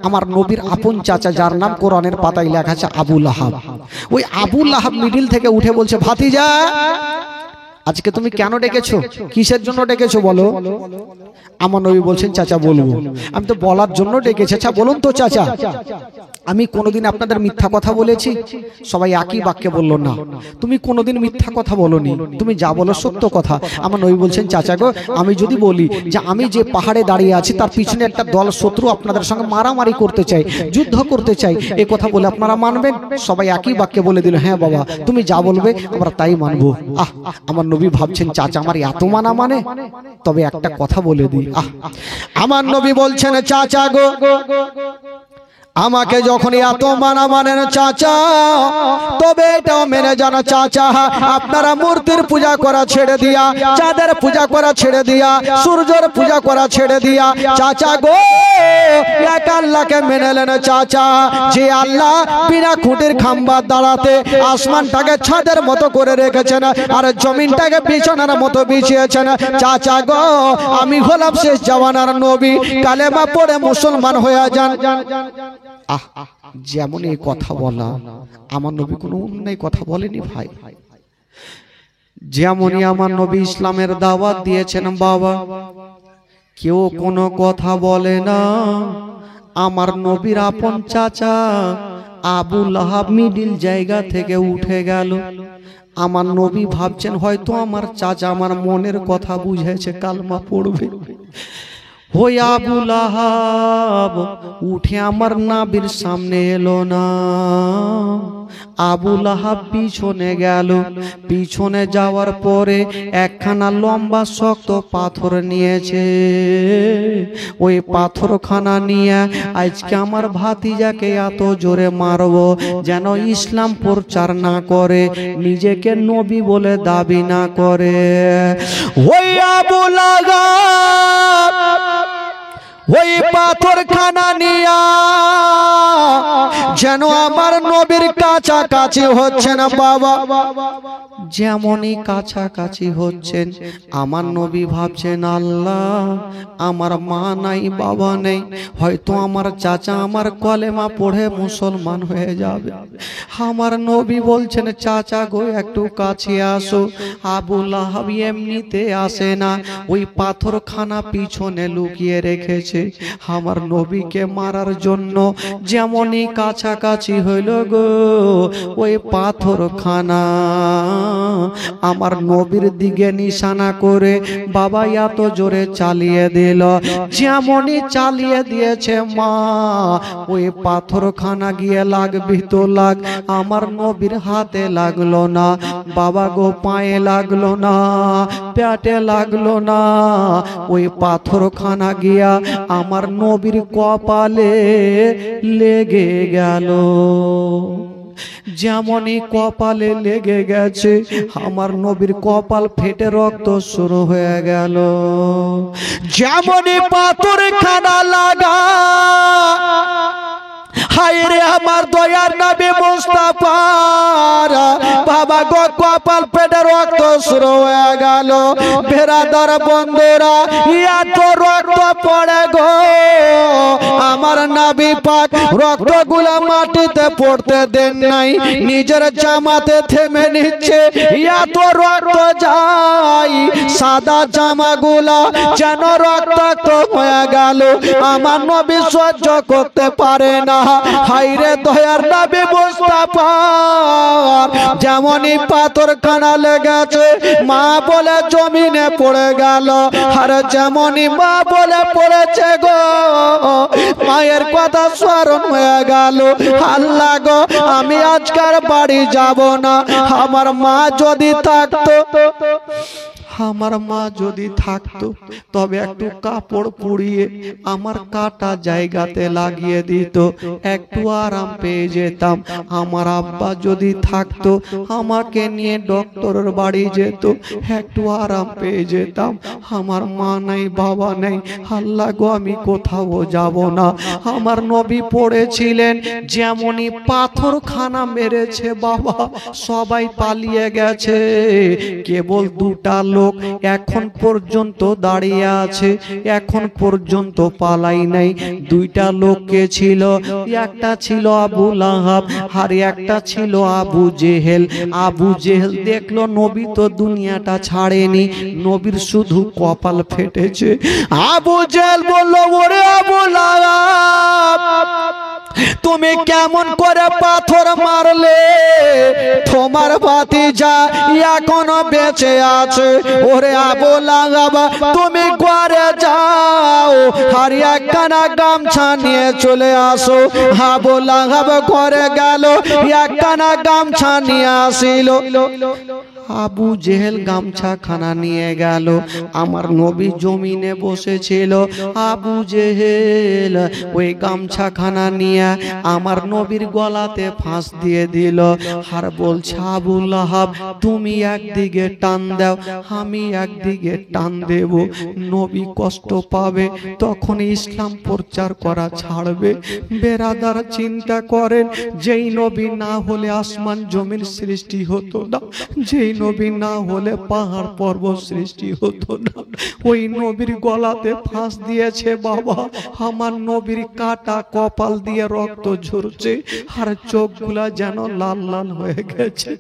আমার নবীর আপন চাচা যার নাম কোরআনের পাতায় লেখা আছে আবু লাহাব, ওই আবু লাহাব মিডিল থেকে উঠে বলছে, ভাতিজা আজকে তুমি কেন ডেকেছো, কিসের জন্য ডেকেছো বলো। আমার নবী বলছেন, চাচা বলবো। আমি তো বলার জন্য ডেকেছি। আচ্ছা বলুন তো চাচা, আমি কোনোদিন আপনাদের মিথ্যা কথা বলেছি? সবাই একই বাক্যে বলল না। তুমি কোনোদিন মিথ্যা কথা বলনি, তুমি যা বলো সত্য কথা। আমার নবী বলছেন, চাচা গো, আমি যদি বলি যে আমি যে পাহাড়ে দাঁড়িয়ে আছি তার পিছনে একটা দল শত্রু আপনাদের সঙ্গে মারামারি করতে চাই, যুদ্ধ করতে চাই, এ কথা বলে আপনারা মানবেন? সবাই একই বাক্যে বলে দিল, হ্যাঁ বাবা তুমি যা বলবে আমরা তাই মানবো। আমার নবী ভাবছেন, চাচা আমার এত মানা মানে, তবে একটা কথা বলে দিই। আমার নবী বলছেন, চাচা গো, আমাকে যখন এত মানা মানেন চাচা, তবে এটাও মেনে জানো চাচা, আপনারা মূর্তির পূজা করা ছেড়ে দিয়া, চাঁদের পূজা করা ছেড়ে দিয়া, সূর্যের পূজা করা ছেড়ে দিয়া, চাচা গো এক আল্লাহকে মেনে নেন চাচা, যে আল্লাহ বিনা খুঁটির খাম্বার দাঁড়াতে আসমানটাকে ছাদের মতো করে রেখেছেন আর জমিনটাকে বিছানার মতো বিছিয়েছেন। চাচা গো, আমি হলাম শেষ জামানার নবী, কালেমা পড়ে মুসলমান হয়ে যান। যেমন এই কথা বলা, আমার নবী কোনো অন্যায় কথা বলেনি ভাই। যেমনই আমার নবী ইসলামের দাওয়াত দিয়েছেন বাবা, কেউ কোনো কথা বলে না। আমার নবীর আপন চাচা আবু লাহাব মিডিল জায়গা থেকে উঠে গেল। আমার নবী ভাবছেন হয়তো আমার চাচা আমার মনের কথা বুঝেছে, কালমা পড়বে। ওই আবু লাহাব উঠে আমার নবীর সামনে এলো না। আবু লাহাব পিছনে গেল, পিছনে যাওয়ার পরে একখানা লম্বা শক্ত পাথর নিয়েছে। ওই পাথরখানা নিয়ে আজকে আমার ভাতিজাকে এত জোরে মারবো যেন ইসলাম প্রচার না করে, নিজেকে নবী বলে দাবি না করে। ওই আবু লাহাব ওই পাথরখানা নিয়া যেন আমার নবীর কাছাকাছি হচ্ছেন বাবা। যেমনই কাছাকাছি হচ্ছেন, আমার নবী ভাবছেন, আল্লাহ আমার মা নাই বাবা নেই, হয়তো আমার চাচা আমার কলেমা পড়ে মুসলমান হয়ে যাবে। আমার নবী বলছেন, চাচা গো একটু কাছে আসো। আবু লাহাব এমনিতে আসে না, ওই পাথরখানা পিছনে লুকিয়ে রেখেছে আমার নবীকে মারার জন্য। যেমনই কাছাকাছি হইল গো, ওই পাথরখানা আমার নবীর দিকে নিশানা করে বাবা এত জোরে চালিয়ে দিল। যেমনই চালিয়ে দিয়েছে মা, ওই পাথরখানা গিয়ে লাগবি তো লাগ, আমার নবীর হাতে লাগলো না বাবা গো, পায়ে লাগলো না, পেটে লাগলো না, ওই পাথরখানা গিয়া আমার নবীর কপালে লেগে গেল। যেমনই কপালে লেগে গেছে, আমার নবীর কপাল ফেটে রক্ত শুরু হয়ে গেল। যেমনই পাথরখানা লাগা, হায় রে আমার দয়ার নবী মুস্তাফার বাবা গো কপাল পেটে রক্ত শুরু হয়ে গেল। বেরাদার বন্ধুরা, এত রক্ত পড়ে গো, আমার নবী পাক রক্তগুলা মাটিতে পড়তে দেন নাই, নিজের জামাতে থেমে নিচ্ছে। এত রক্ত যায়, সাদা জামাগুলা যেন রক্তাক্ত হয়ে গেল। আমার নবী সহ্য করতে পারে না। হায়রে দয়ার নবী মুস্তাফা, যেমনই পাথরখানা লেগেছে মা বলে জমিনে পড়ে গেল। আর যেমনই মা বলে পড়েছে গো, মায়ের কথা স্মরণ হয়ে গেল। আল্লাহ গো, আমি আজকার বাড়ি যাব না, আমার মা যদি থাকতো, আমার মা যদি থাকতো তবে একটু কাপড় পুড়িয়ে আমার কাটা জায়গাতে লাগিয়ে দিত, একটু আরাম পেয়ে যেতাম। আমার আব্বা যদি থাকতো আমাকে নিয়ে ডক্টরের বাড়ি যেত, একটু আরাম পেয়ে যেতাম। আমার মা নাই, বাবা নেই, আল্লাহ গো আমি কোথাও যাব না। আমার নবী পড়েছিলেন, যেমনই পাথরখানা মেরেছে বাবা, সবাই পালিয়ে গেছে, কেবল দুটা লোক লোক এখন পর্যন্ত দাঁড়িয়ে আছে, এখন পর্যন্ত পালাই নাই। দুইটা লোককে ছিল, একটা ছিল আবু লাহাব আর একটা ছিল আবু জেহেল। আবু জেহেল দেখলো নবী তো দুনিয়াটা ছাড়েনি, নবীর শুধু কপাল ফেটেছে। আবু জেহেল বলল, ওরে আবু লাহাব, তুমি কেমন করে পাথর মারলে? তোমার ভাতিজা এখনো বেঁচে আছে। ওরে আবু লাহাব, তুমি ঘরে যাও আর একখানা গামছা নিয়ে চলে আসো। আবু লাহাব ঘরে গেল, একখানা গামছা নিয়ে আসিল। আবু জেহেল গামছা খানা নিয়ে গেল, আমার নবী জমিনে বসেছিল। আবু জেহেল ওই গামছা খানা নিয়ে আমার নবীর গলাতে ফাঁস দিয়ে দিল আর বলছে, আবু লাহাব তুমি একদিকে টান দাও, আমি একদিকে টান দেব, নবী কষ্ট পাবে, তখন ইসলাম প্রচার করা ছাড়বে। বেরাদার চিন্তা করেন, যেই নবী না হলে আসমান জমিন সৃষ্টি হতো না, যেই নবী না হলে পাহাড় পর্বত সৃষ্টি হতো না, ওই নবীর গলাতে ফাঁস দিয়েছে বাবা। আমার নবীর কাটা কপাল দিয়ে রক্ত ঝরছে আর চোখগুলা যেন লাল লাল হয়ে গেছে।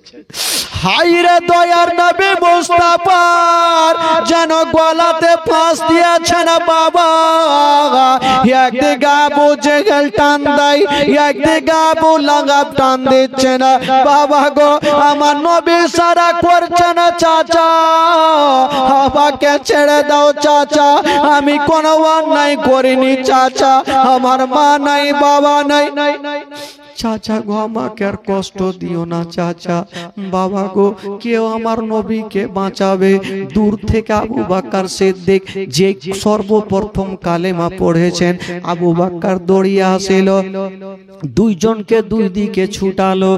হায়রে দয়ার নবী মুস্তাফার যেন গলাতে ফাঁস দিয়েছে না বাবা। একদিকে আবু জেহেল টান দেয়, একদিকে আবু লাহাব টান দিচ্ছে না বাবা গো। আমার নবী সারা করছে না চাচা, আমাকে ছেড়ে দাও চাচা, আমি কোনো অন্যায় করিনি চাচা, আমার মা নাই বাবা নাই। চাচা গো আমাকে আর কষ্ট দিও না চাচা, বাবা গো কেউ আমার নবীকে বাঁচাবে। দূর থেকে আবু বকর সিদ্দিক, যে সর্বপ্রথম কালেমা পড়েছেন, আবু বকর দৌড়িয়ে আসিল, দুইজনকে দুই দিকে ছুটালো।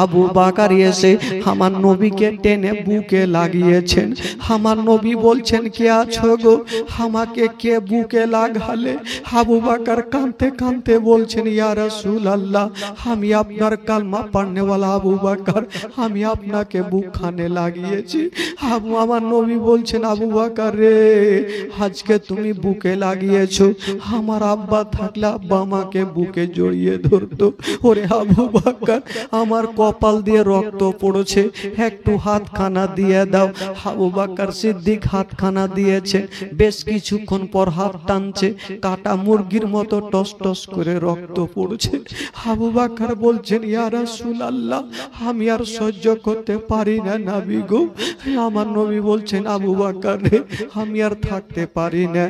আবু বকর এসে আমার নবীকে টেনে বুকে লাগিয়েছেন। আমার নবী বলছেন, কে আছো গো, আমাকে কে বুকে লাগালে? আবু বকর কাঁদতে কাঁদতে বলছেন, ইয়া রাসূলুল্লাহ, আমি আপনার কালমা পড়নেওয়ালা আবু বকর, আমি আপনাকে বুকখানে লাগিয়েছি। আমার নবী বলছেন, আবু বকর রে, আজকে তুমি বুকে লাগিয়েছো, আমার আব্বা থাকলে আব্বা আমাকে বুকে জড়িয়ে ধরতো। ওরে আবু বকর, আমার কপাল দিয়ে রক্ত পড়ছে, একটু হাতখানা দিয়ে দাও। আবু বকর সিদ্দিক হাতখানা দিয়েছে, বেশ কিছুক্ষণ পর হাত টানছে, কাটা মুরগির মতো টস টস করে রক্ত পড়ছে। আবু বকর বলছেন, ইয়া রাসূলুল্লাহ, আমি আর সহ্য করতে পারি না নবী গো। আমার নবী বলছেন, আবু বকর রে, আমি আর থাকতে পারি না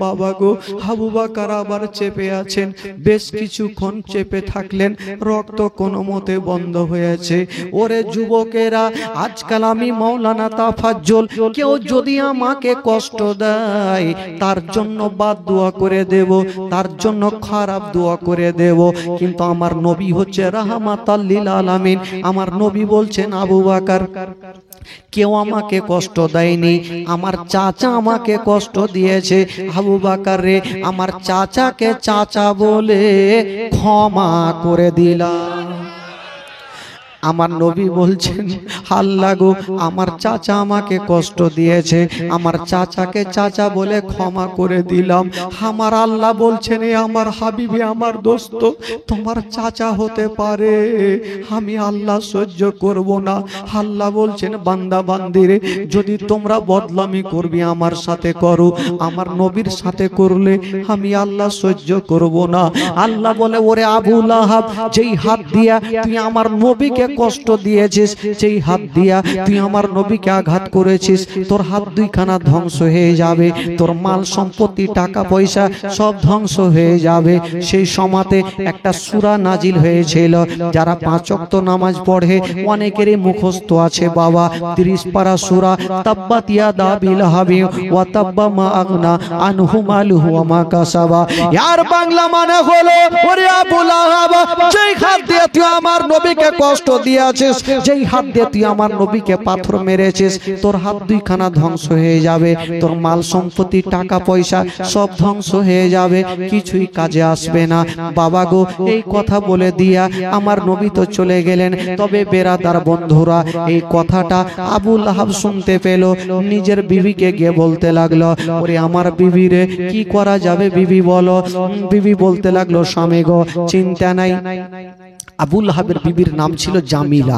বাবা গো। আবু বকর আবার চেপে আছেন, বেশ কিছুক্ষণ চেপে থাকলেন, রক্ত কোনো মতে বন্ধ হয়েছে। ওরে যুবকেরা, আজকাল আমি মাওলানা তাফাজ্জল, কেউ যদি আমাকে কষ্ট দেয় তার জন্য বাদ দোয়া করে দেব, তার জন্য খারাপ দোয়া করে দেব, কিন্তু আমার নবী হচ্ছে রাহমাতাল লিল আলামিন। আমার নবী বলছেন, আবু বকর কেউ আমাকে কষ্ট দেয়নি, আমার চাচা আমাকে কষ্ট দিয়েছে। আবু বকর রে, আমার চাচাকে চাচা বলে ক্ষমা করে দিলাম। আমার নবী বলছেন, আল্লাহ গো, আমার চাচা আমাকে কষ্ট দিয়েছে, আমার চাচাকে চাচা বলে ক্ষমা করে দিলাম। আমার আল্লাহ বলছেন, এ আমার হাবিবি, আমার দোস্ত, তোমার চাচা হতে পারে, আমি আল্লাহ সহ্য করব না। আল্লাহ বলছেন, বান্দা বান্দিরে, যদি তোমরা বদলামি করবি আমার সাথে করো, আমার নবীর সাথে করলে আমি আল্লাহ সহ্য করব না। আল্লাহ বলে, ওরে আবু লাহাব, যেই হাত দিয়া তুই আমার নবীকে কষ্ট দিয়েছিস, যেই হাত দিয়া তুই আমার নবীকে আঘাত করেছিস, তোর হাত দুইখানা ধ্বংস হয়ে যাবে, তোর মাল সম্পত্তি টাকা পয়সা সব ধ্বংস হয়ে যাবে। সেই সময়তে একটা সূরা নাজিল হয়েছিল, যারা 5 ওয়াক্ত নামাজ পড়ে অনেকেরই মুখস্থ আছে বাবা, 30 পারা সূরা, তাব্বাত ইয়াদা বিলাহাবি ওয়া তাব্বা মা আগনা আনহু মালুহু ওয়া মা কাসাবা। ইয়ার বাংলা মানে হলো, ওরে আবু লাহাব, যেই হাত দিয়ে তুই আমার নবীকে কষ্ট দিয়েছিস, যেই হাত দিয়ে তুই আমার নবীকে পাথর মেরেছিস, তোর হাত দুইখানা ধ্বংস হয়ে যাবে, তোর মাল সম্পত্তি টাকা পয়সা সব ধ্বংস হয়ে যাবে, কিছুই কাজে আসবে না। বাবা গো, এই কথা বলে দিয়া আমার নবী তো চলে গেলেন। তবে বেরাদার বন্ধুরা, এই কথাটা আবু লাহাব শুনতে পেল, নিজের বিবিকে গিয়ে বলতে লাগলো, ওরে আমার বিবি রে, কি করা যাবে বিবি বলো। বিবি বলতে লাগলো, স্বামী গো চিন্তা নাই। আবু লাহাবের বিবির নাম ছিল জামিলা।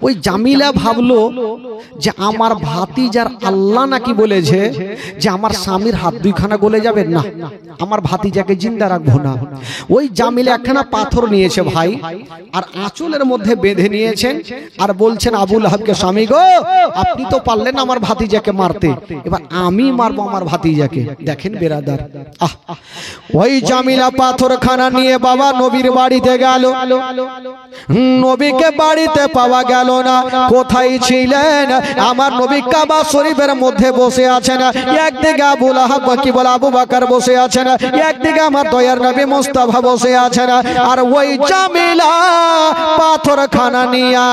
ওই জামিলা ভাবলো যে আমার ভাতিজার আল্লাহ নাকি বলেছে যে আমার স্বামীর হাত দুইখানা গলে যাবে, না আমার ভাতিজাকে জিন্দা রাখবো না। ওই জামিলা একখানা পাথর নিয়েছে ভাই, আর আঁচলের মধ্যে বেঁধে নিয়েছেন, আর বলছেন আবু লাহাবকে, স্বামী গো আপনি তো পারলেন আমার ভাতিজাকে মারতে, এবার আমি মারবো আমার ভাতিজাকে। দেখেন বেরাদার, ওই জামিলা পাথরখানা নিয়ে বাবা নবীর বাড়িতে গেল। নবীকে বাড়িতে পাওয়া গেল না, কোথায় ছিলেন? আমার নবী কাবা শরীফের মধ্যে বসে আছেন, একদিকে আবু লাহাব কি বলে আবু বকর বসে আছেন, একদিকে আমার দয়ার নবী মুস্তাফা বসে আছেন। আর ওই জামিলা পাথরখানা নিয়া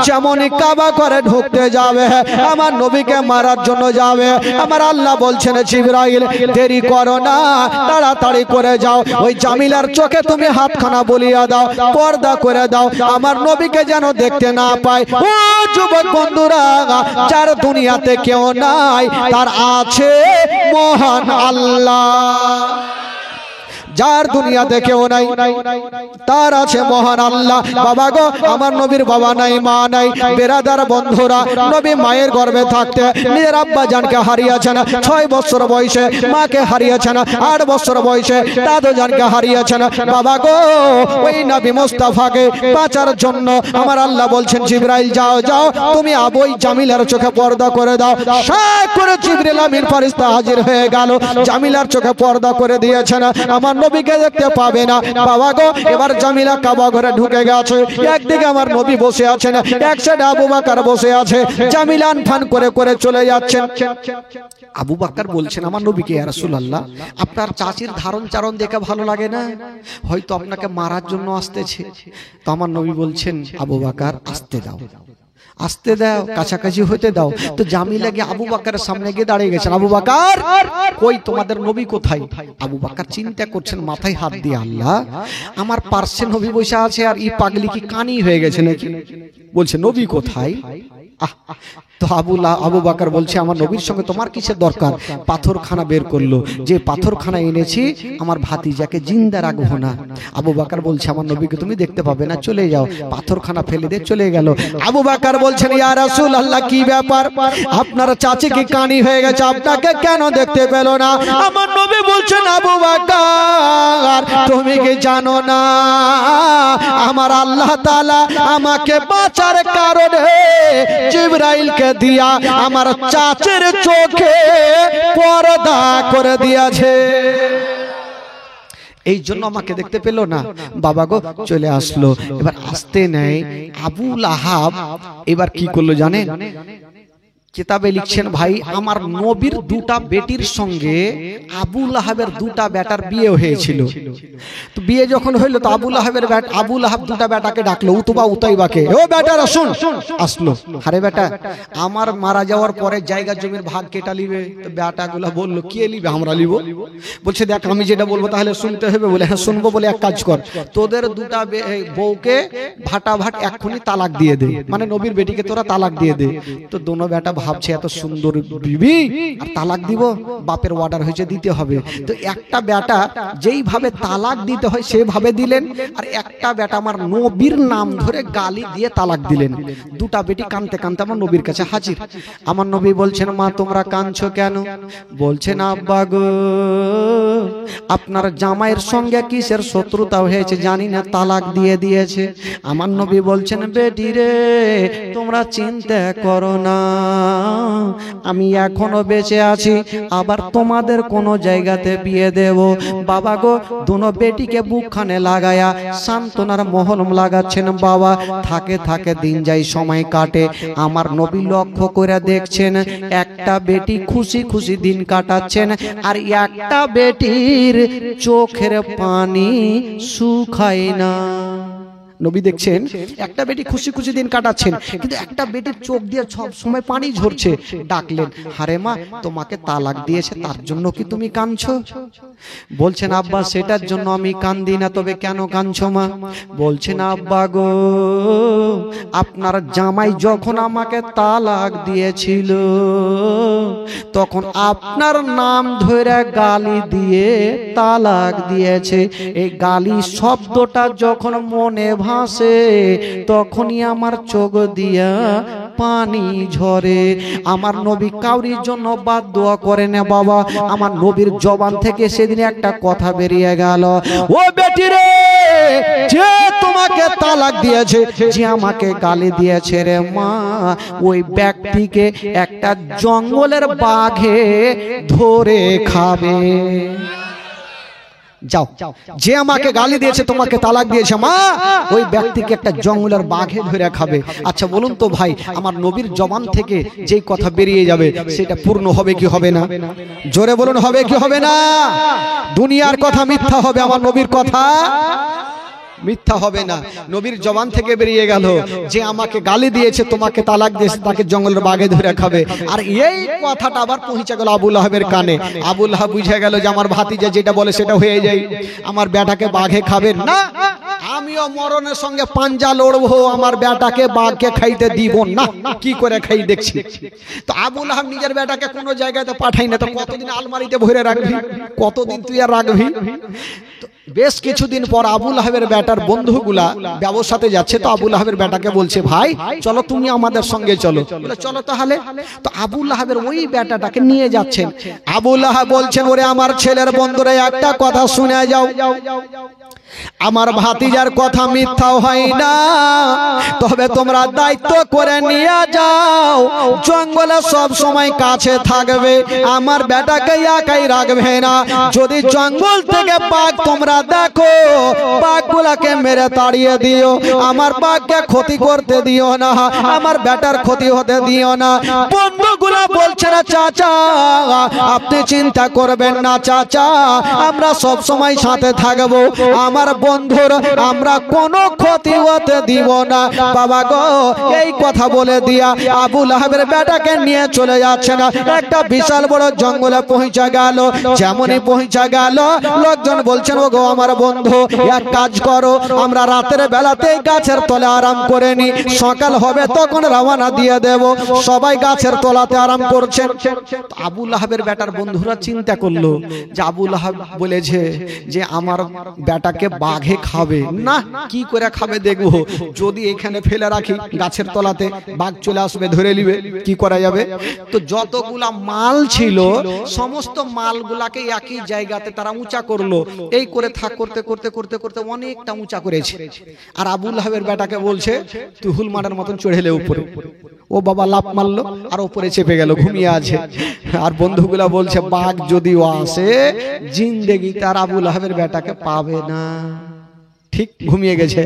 যেমনই কাবা করে ঢুকতে যাবে, আমার নবীকে মারার জন্য যাবে, আমার আল্লাহ বলছেন জিবরাইল দেরি করো না, তাড়াতাড়ি করে যাও, ওই জামিলার চোখে তুমি হাতখানা বলিয়া দাও, পর্দা করে দাও, আমার নবীকে যেন দেখতে না পায়। ও যুবক বন্ধুরা, যার দুনিয়াতে কেউ নাই, তার আছে মহান আল্লাহ। যার দুনিয়াতে কেউ নাই, তার আছে মহান আল্লাহ। বাবা গো, আমার নবীর বাবা নাই, মা নাই। বেরাদার বন্ধুরা, নবী মায়ের গর্ভে থাকতে নিজের আব্বা জানকে হারিয়েছেন, 6 বছর বয়সে মাকে হারিয়েছেন, 8 বছর বয়সে দাদু জানকে হারিয়েছেন। বাবা গো, ওই নবী মুস্তাফাকে বাঁচার জন্য আমার আল্লাহ বলছেন জিবরাইল যাও যাও, তুমি আবুই জামিলার চোখে পর্দা করে দাও। সাক করে জিবরিল আমিন ফেরেশতা হাজির হয়ে গেল, জামিলার চোখে পর্দা করে দিয়েছেন, আমার নবীকে দেখতে পাবে না। বাবা গো, এবার জামিলা কাবা ঘরে ঢুকে গেছে, একদিকে আমার নবী বসে আছেন, এক সাইডে আবু বকর বসে আছে, জামিলা ফান করে করে চলে যাচ্ছেন। আবু বকর বলছেন আমার নবীকে, ইয়া রাসূলুল্লাহ আপনার চাচির ধারণ চারণ দেখে ভালো লাগে না, হয়তো আপনাকে মারার জন্য আসতেছে। তো আমার নবী বলছেন আবু বকর আসতে দাও, আসতে দাও, কাছাকাছি হইতে দাও। তো জামিলা গিয়ে আবু বকরের সামনে গিয়ে দাঁড়িয়ে গেছেন, আবু বকর কই তোমাদের নবী কোথায়? আবু বকর চিন্তা করছেন, মাথায় হাত দিয়ে, আল্লাহ আমার পার্শ্বে নবী বসে আছে, আর এই পাগলি কি কানি হয়ে গেছে নাকি? বলছে নবী কোথায়? তো আবু বকর বলছে আমার নবীর সঙ্গে তোমার কিসের দরকার? পাথরখানা বের করলো, যে পাথরখানা এনেছি আমার ভাতিজাকে জিন্দা রাখবো না। আবু বকর বলছে আমার নবীকে তুমি দেখতে পাবে না, চলে যাও। পাথরখানা ফেলে দিয়ে চলে গেল। আবু বকর বলছেন ইয়া রাসূলুল্লাহ কি ব্যাপার, আপনার চাচি কি কানি হয়ে গেছে, আপনাকে কেন দেখতে পেল না? আমার নবী বলছেন আবু বকর তুমি কি জানো না আমার আল্লাহ তাআলা আমাকে বাঁচার কারণে জিবরাইলকে দিয়া আমার চাচের চোখে পর্দা করে দিয়েছে, এই জন্য আমাকে দেখতে পেল না। বাবা গো চলে আসলো। এবার আসতে নেই আবু লাহাব এবার কি করলো জানেন? কিতাবে লিখছেন ভাই আমার নবীর দুটা বেটির সঙ্গে আবু লাহাবের দুটা বেটার বিয়ে হয়েছিল। তো বিয়ে যখন হইলো তো আবু লাহাব দুটা বেটাকে ডাকলো, উতবা উতাইবাকে, ও বেটারা শুন। আসলো, আরে বেটা আমার মারা যাওয়ার পরে জায়গা জমির ভাগ কেটা লিবে? তো বেটাগুলা বললো কে লিবে? আমরা লিব। বলছে দেখ আমি যেটা বলবো তাহলে শুনতে হবে। বলে হ্যাঁ শুনবো। বলে এক কাজ কর, তোদের দুটা বউকে ভাটাভাট এক্ষুনি তালাক দিয়ে দে, মানে নবীর বেটিকে তোরা তালাক দিয়ে দে। তো দোনো বেটা ভাবছে এত সুন্দর বিবি আর তালাক দিব, বাপের অর্ডার হয়েছে দিতে হবে। তো একটা বেটা যেইভাবে তালাক দিতে হয় সেভাবে দিলেন, আর একটা বেটা আমার নবীর নাম ধরে গালি দিয়ে তালাক দিলেন। দুটা বেটি কাঁদতে কাঁদতে আমার নবীর কাছে হাজির। আমার নবী বলছেন মা তোমরা কাঁদছো কেন? বলছেন আব্বা গো আপনার জামাইয়ের সঙ্গে কিসের শত্রুতা হয়েছে জানি না, তালাক দিয়ে দিয়েছে। আমার নবী বলছেন বেটি রে তোমরা চিন্তা করো না, আমি এখনো বেঁচে আছি, আবার তোমাদের কোন জায়গাতে বিয়ে দেব। বাবা গো দুনো বেটিকে বুকখানে লাগায়া সান্ত্বনার মহলম লাগাচ্ছেন। বাবা থাকে থাকে দিন যায় সময় কাটে। আমার নবী লক্ষ্য করে দেখছেন একটা বেটি খুশি খুশি দিন কাটাচ্ছেন, আর একটা বেটির চোখের পানি শুকায় না। নবী দেখছেন একটা বেটি খুশি খুশি দিন কাটাচ্ছেন, কিন্তু একটা বেটির চোখ দিয়ে সব সময় পানি ঝরছে। ডাকলেন, হারে মা, তোমাকে তালাক দিয়েছে, তার জন্য কি তুমি কাঁদছো? বলছেন, আব্বা সেটার জন্য আমি কান্দি না, তবে কেন কাঁদছো মা? বলছেন, আব্বা গো, আপনার জামাই যখন আমাকে তালাক দিয়েছিল তখন আপনার নাম ধরে গালি দিয়ে তালাক দিয়েছে। এই গালি শব্দটা যখন মনে ভাসে তখনই আমার চোখ দিয়া পানি ঝরে। আমার নবী কাউরির জন্য বাদ দোয়া করে না বাবা, আমার নবীর জবান থেকে সেদিন একটা কথা বেরিয়ে গেল, ও বেটি রে, যে তোমাকে তালাক দিয়েছে, যে আমাকে গালি দিয়েছে রে মা, ওই ব্যক্তিকে একটা জঙ্গলের বাঘে ধরে খাবে। যাও, যে আমাকে গালি দিয়েছে, তোমাকে তালাক দিয়েছে মা, ওই ব্যক্তিকে একটা জঙ্গলের বাঘে ধরে খাবে। আচ্ছা বলুন তো ভাই, আমার নবীর জবান থেকে যেই কথা বেরিয়ে যাবে সেটা পূর্ণ হবে কি হবে না? জোরে বলুন, হবে কি হবে না? দুনিয়ার কথা মিথ্যা হবে, আমার নবীর কথা মিথ্যা হবে না। নবীর জবান থেকে বেরিয়ে গেল, যে আমাকে গালি দিয়েছে, তোমাকে তালাক দিয়েছে, তাকে জঙ্গলের বাঘে ধরে খাবে। আর এই কথাটা আবার পৌঁছে গেল আবু লাহাবের কানে। আবু লাহাব বুঝে গেল যে আমার ভাতিজা যেটা বলে সেটা হয়ে যায়, আমার বেটাকে বাঘে খাবে না, আমিও মরণের সঙ্গে পাঞ্জা লড়বো, আমার বেটাকে বাঘকে খাইতে দিব না। কি করে খাই দেখছি। তো আবু লাহাব নিজের বেটাকে কোনো জায়গাতে পাঠাই না, তো কতদিন আলমারিতে ভরে রাখবি, কতদিন তুই আর রাখবি? বেশ কিছুদিন পর আবু লাহাবের বেটার বন্ধুগুলা ব্যবসাতে যাচ্ছে, তো আবু লাহাবের বেটাকে বলছে, ভাই চলো তুমি আমাদের সঙ্গে চলো। বলে চলো তাহলে। তো আবু লাহাবের ওই বেটাটাকে নিয়ে যাচ্ছেন। আবু লাহাব বলছেন, ওরে আমার ছেলের বন্ধুরা, একটা কথা শুনে যাও, আমার ভাতিজার কথা মিথ্যা হয় না, তবে তোমরা দায়িত্ব করে নিয়ে যাও, জঙ্গলে সব সময় কাছে থাকবে, আমার বেটাকে একাই রাখবে না। যদি জঙ্গল থেকে বাঘ তোমরা দেখো, বাঘগুলাকে মেরে তাড়িয়ে দিও, আমার বাঘকে ক্ষতি করতে দিও না, আমার বেটার ক্ষতি হতে দিও না। বন্ধুগুলা বলছে না, চাচা আপনি চিন্তা করবেন না চাচা, আমরা সব সময় সাথে থাকবো, আমার বন্ধুর আমরা কোনো ক্ষতি হতে দিব না। বাবা গো, এই কথা বলে দিয়া আবু লাহাবের বেটাকে নিয়ে চলে যাচ্ছে না। একটা বিশাল বড় জঙ্গলে পৌঁছে গেল। যেমনই পৌঁছে গেল, লোকজন বলছেন, ও গো আমার বন্ধু, এক কাজ করো, আমরা রাতের বেলাতেই গাছের তলে আরাম করে নি, সকাল হবে তখন রওনা দিয়ে দেব। সবাই গাছের তলাতে আরাম করছেন। আবু লাহাবের বেটার বন্ধুরা চিন্তা করলো যে আবু লাহাব বলেছে যে আমার বেটাকে বাঘে খাবে না, কি করে খাবে দেখবো, যদি এখানে ফেলে রাখি গাছের তলাতে বাঘ চলে আসবে, ধরে নিবে, কি করা যাবে? তো যতগুলা মাল ছিল সমস্ত মালগুলাকে একই জায়গাতে তারা উঁচা করলো। এই করে থাক করতে করতে করতে করতে অনেকটা উঁচা করেছে। আর আবু লাহাবের বেটাকে বলছে, তুই হুলমানের মতন চড়েলে উপরে। ও বাবা লাফ মারলো আর উপরে চেপে গেল, ঘুমিয়ে আছে। আর বন্ধুগুলা বলছে, বাঘ যদিও আসে জিন্দেগি তার আবু লাহাবের বেটাকে পাবে না। ঠিক ঘুমিয়ে গেছে।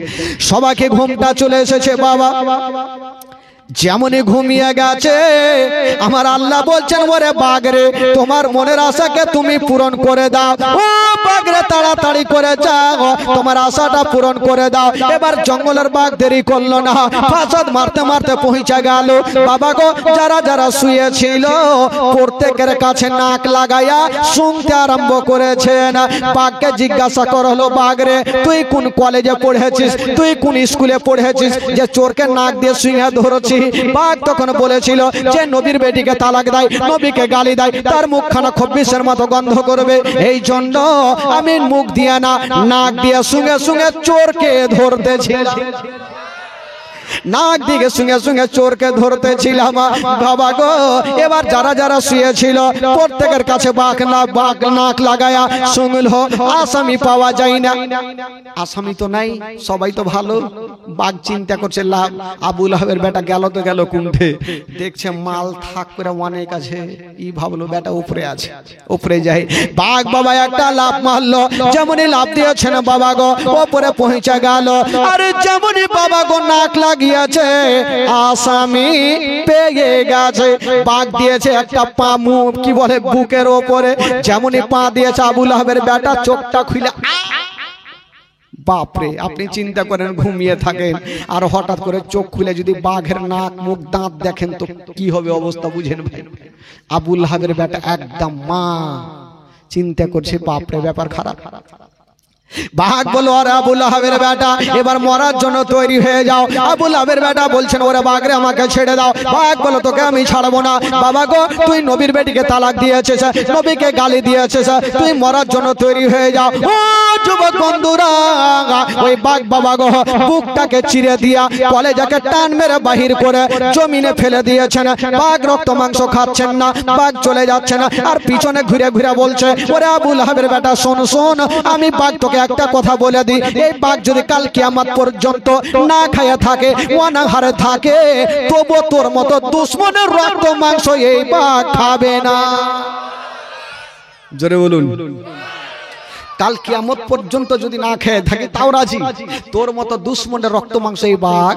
সবাইকে ঘুমটা চলে এসেছে বাবা। যেমনই ঘুমিয়ে গেছে, আমার আল্লাহ বলছেন, ওরে বাঘ রে, তোমার মনের আশাকে তুমি পূরণ করে দাও। ও বাঘ রে, তাড়াতাড়ি করে যাও, তোমার আশাটা পূরণ করে দাও। এবার জঙ্গলের বাঘ দেরি করলো না, ফাঁসাদ মারতে মারতে পৌঁছে গেল। বাবা গো, যারা যারা শুয়েছিল প্রত্যেকের কাছে নাক লাগাইয়া শুনতে আরম্ভ করেছেন। বাঘকে জিজ্ঞাসা করলো, বাঘ রে, তুই কোন কলেজে পড়েছিস, তুই কোন স্কুলে পড়েছিস যে চোরকে নাক দিয়ে শুয়ে ধরেছিস? বাঘ তখন বলেছিল যে নবীর বেটিকে তালাক দেয়, নবীকে গালি দেয়, তার মুখখানা খব্বিশের মতো গন্ধ করবে, এই জন্য আমি মুখ দিয়ে না নাক দিয়ে সঙ্গে সঙ্গে চোরকে ধরতেছিলাম। নাক দিকে সঙ্গে সঙ্গে চোরকে ধরতেছিলাম। বাবা গো, এবার যারা যারা শুয়েছিল প্রত্যেকের কাছে বাঘ নাক লাগায়া শুনল, আসামি পাওয়া যায় না। আসামি তো নাই, সবাই তো ভালো। বাঘ চিন্তা করছে, লাভ আবু লাহাবের বেটা গেল তো গেল কুণ্ঠে, দেখছে মাল থাক করে অনেক আছে, ই ভাবলো বেটা উপরে আছে, উপরে যাই। বাঘ বাবা একটা লাভ মারলো, যেমনই লাভ দিয়েছেন বাবা গো উপরে পৌঁছে গেল। আরে যেমনই বাবা গো নাক লাগিয়েছে, আসামি পেয়ে গেছে। বাঘ দিয়েছে একটা পা, মুখ কি বলে বুকের ওপরে, যেমনই পা দিয়েছে আবু লাহাবের বেটা চোখটা খুলে বাপরে, আপনি চিন্তা করেন ঘুমিয়ে থাকেন আর হঠাৎ করে চোখ খুলে যদি বাঘের নাক মুখ দাঁত দেখেন তো কি হবে অবস্থা বুঝেন ভাই। আবু লাহাবের বেটা একদম মা চিন্তা করছে, বাপরে ব্যাপার খারাপ। বাঘ বলো আর আবু লাহাবের বেটা এবার মরার জন্য তৈরি হয়ে যাও। আবু লাহাবের বেটা বলছেন ওরে বাঘরে আমাকে ছেড়ে দাও। বাঘ বলো তোকে আমি ছাড়বো না। বাবা গো তুই নবীর বেটিকে তালাক দিয়েছিস, নবীকে গালি দিয়েছিস, তুই মরার জন্য তৈরি হয়ে যাও। ও যুবক বন্ধুরা, ওই বাঘ বাবা গো বুকটাকে চিরে দিয়া কলেজাকে টান মেরে বাহির করে জমিনে ফেলে দিয়েছেন। বাঘ রক্ত মাংস খাচ্ছেন না, বাঘ চলে যাচ্ছেন আর পিছনে ঘুরে ঘুরে বলছে ওরে আবু লাহাবের বেটা শোন শোন, আমি বাঘ তোকে একটা কথা বলে দিই, এই বাঘ যদি কাল কিয়ামত পর্যন্ত না খায় থাকে, অনাহারে থাকে, তবু তোর মতো দুশ্মনের রক্ত মাংস এই বাঘ খাবে না। জোরে বলুন, কাল কিয়ামত পর্যন্ত যদি না খেয়ে থাকে তাও রাজি, তোর মতো দুশ্মনের রক্ত মাংস এই বাঘ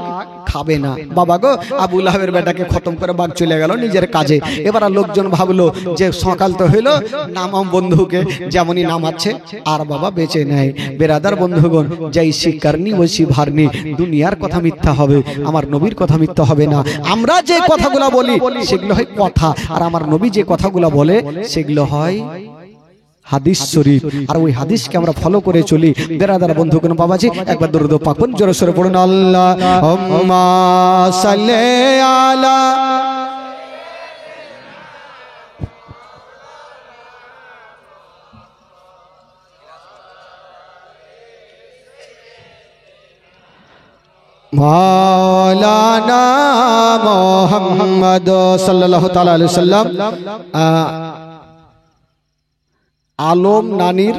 খাবে না। বাবা গো আবু লাহাবের বেটাকে খতম করে বাঘ চলে গেল নিজের কাজে। এবার লোকজন ভাবলো যে সকাল তো হইলো, নামাম বন্ধুকে, যেমনই নামাচ্ছে আর বাবা বেঁচে নেয়। বেরাদার বন্ধুগণ, যাই শিকারনি ওই ভারনি, দুনিয়ার কথা মিথ্যা হবে, আমার নবীর কথা মিথ্যা হবে না। আমরা যে কথাগুলো বলি সেগুলো হয় কথা, আর আমার নবী যে কথাগুলো বলে সেগুলো হয় হাদিস শরীফ, আর ওই হাদিসকে আমরা ফলো করে চলি। বেরাদার বন্ধুগণ বাবাজি একবার দরুদ পাক পড়ুন, জোরে সোরে পড়ুন, আল্লাহুম্মা সাল্লি আলা মাওলানা মুহাম্মদ সাল্লাল্লাহু তাআলা আলাইহি সাল্লাম। আলম নানির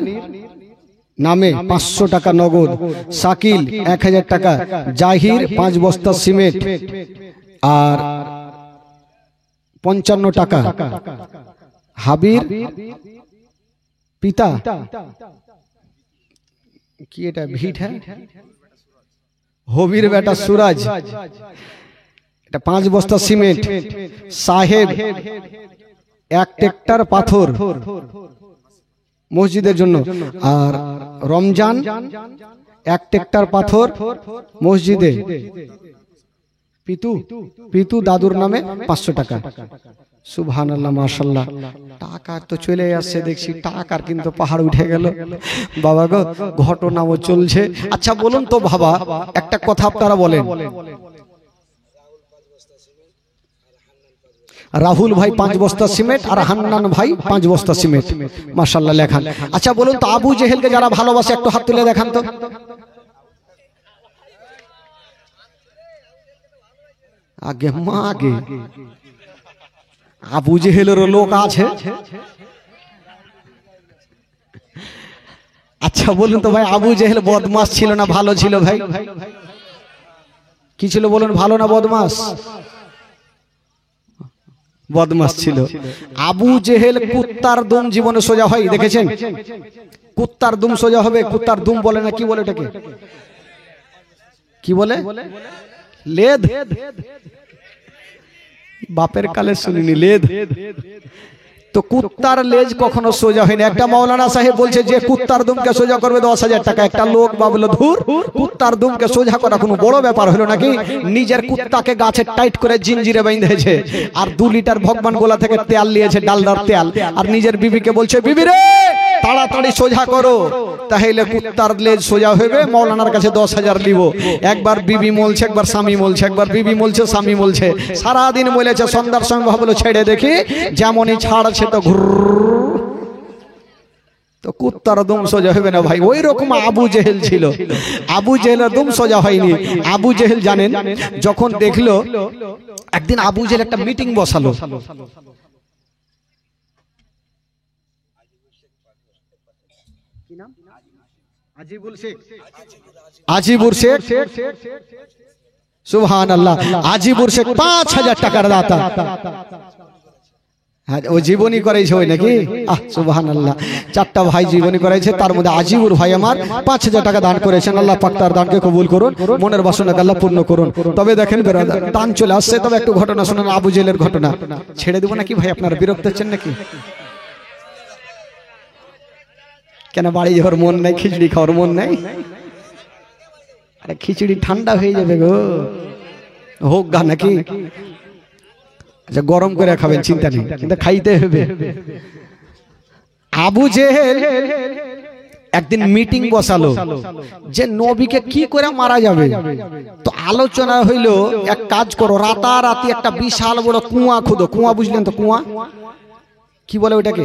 নামে 500 টাকা নগদ, শাকিল 1000 টাকা, জাহির 5 বস্তা সিমেন্ট আর 55 টাকা, হাবির পিতা কি এটা ভিট হ্যাঁ হবির বেটা সুরাজ এটা 5 বস্তা সিমেন্ট, সাহেব 1 ট্রাক্টর পাথর মসজিদের জন্য, আর রমজান 1 ট্রাক্টর পাথর মসজিদে, পিতু দাদুর নামে 500 টাকা। সুবহানাল্লাহ, মাশাআল্লাহ, টাকা তো চলে আসছে দেখছি, টাকার কিন্তু পাহাড় উঠে গেল। বাবা গো ঘটনাও চলছে। আচ্ছা বলুন তো বাবা, একটা কথা আপনারা বলেন, রাহুল ভাই 5 বস্তা সিমেন্ট আর হান্নান ভাই 5 বস্তা সিমেন্ট, মাশাআল্লাহ লেখান। আচ্ছা বলুন তো আবু জেহেলকে যারা ভালোবাসে একটু হাত তুলে দেখান তো। আগে মা আগে আবু জেহেলেরও লোক আছে। আচ্ছা বলুন তো ভাই, আবু জেহেল বদমাস ছিল না ভালো ছিল ভাই? কি ছিল বলুন, ভালো না বদমাস? বদমাস ছিল। আবু জেহেল কুত্তার দুম জীবনে সোজা হয় দেখেছেন? কুত্তার দুম সোজা হবে, কুত্তার দুম বলে না, কি বলে এটাকে? কি বলে? লেদ। বাপের কালে শুনিনি লেদ। তো কুত্তার লেজ কখনো সোজা হয়নি। একটা মাওলানা সাহেব বলছে যে কুত্তার দুমকে সোজা করবে 10,000 টাকা। একটা লোক ভাবলো ধুর, কুত্তার দুমকে সোজা করা কোনো বড় ব্যাপার হলো নাকি? নিজের কুত্তাকে গাছে টাইট করে জিঞ্জিরে বেঁধেছে আর 2 লিটার ভগবান গোলা থেকে তেল নিয়েছে, ডালদার তেল, আর নিজের বিবিকে বলছে বিবি রে তাড়াতাড়ি সোজা করো, তাহলে কুত্তার লেজ সোজা হবে। মাওলানার কাছে 10,000 নিব। একবার বিবি মলছে, একবার স্বামী মলছে, একবার বিবি মলছে, স্বামী মলছে, সারাদিন বলেছে। সন্ধ্যার সময় ভাবলো ছেড়ে দেখি, যেমনই ছাড়ছে তো ঘুর, তো কুত্তার দুম সোজা হবে না ভাই। ওই রকম আবু জেহেল ছিল। আবু জেহেলের দুম সোজা হয়নি। আবু জেহেল জানেন, যখন দেখলো একদিন আবু জেহেল একটা মিটিং বসালো, আজিবুর শেখ, সুবহানাল্লাহ, আজিবুর শেখ 5,000 টাকার দাতা। ও জীবনী করেছে ওই নাকি? সুবহানাল্লাহ, 4টা ভাই জীবনী করেছে, তার মধ্যে আজিবুর ভাই আমার 5,000 টাকা দান করেছেন। আল্লাহ পাক তার দানকে কবুল করুন, মনের বাসনাকে আল্লাহ পূর্ণ করুন। তবে দেখেন দান চলে আসছে, তবে একটু ঘটনা শুনুন, আবু জেহেলের ঘটনা। ছেড়ে দেবো নাকি ভাই? আপনারা বিরক্ত হচ্ছেন নাকি? কেন বাড়ি যাওয়ার মন নাই, খিচড়ি খাওয়ার মন নাই? আরে খিচুড়ি ঠান্ডা হয়ে যাবে গো, হোক গা নাকি? আচ্ছা গরম করে খাবেন, চিন্তা নেই, কিন্তু খাইতে হবে। আবু জেহেল একদিন মিটিং বসালো যে নবীকে কি করে মারা যাবে। তো আলোচনা হইলো এক কাজ করো, রাতারাতি একটা বিশাল বড় কুয়া খুদো। কুয়া বুঝলেন তো? কুয়া কি বলে ওইটাকে?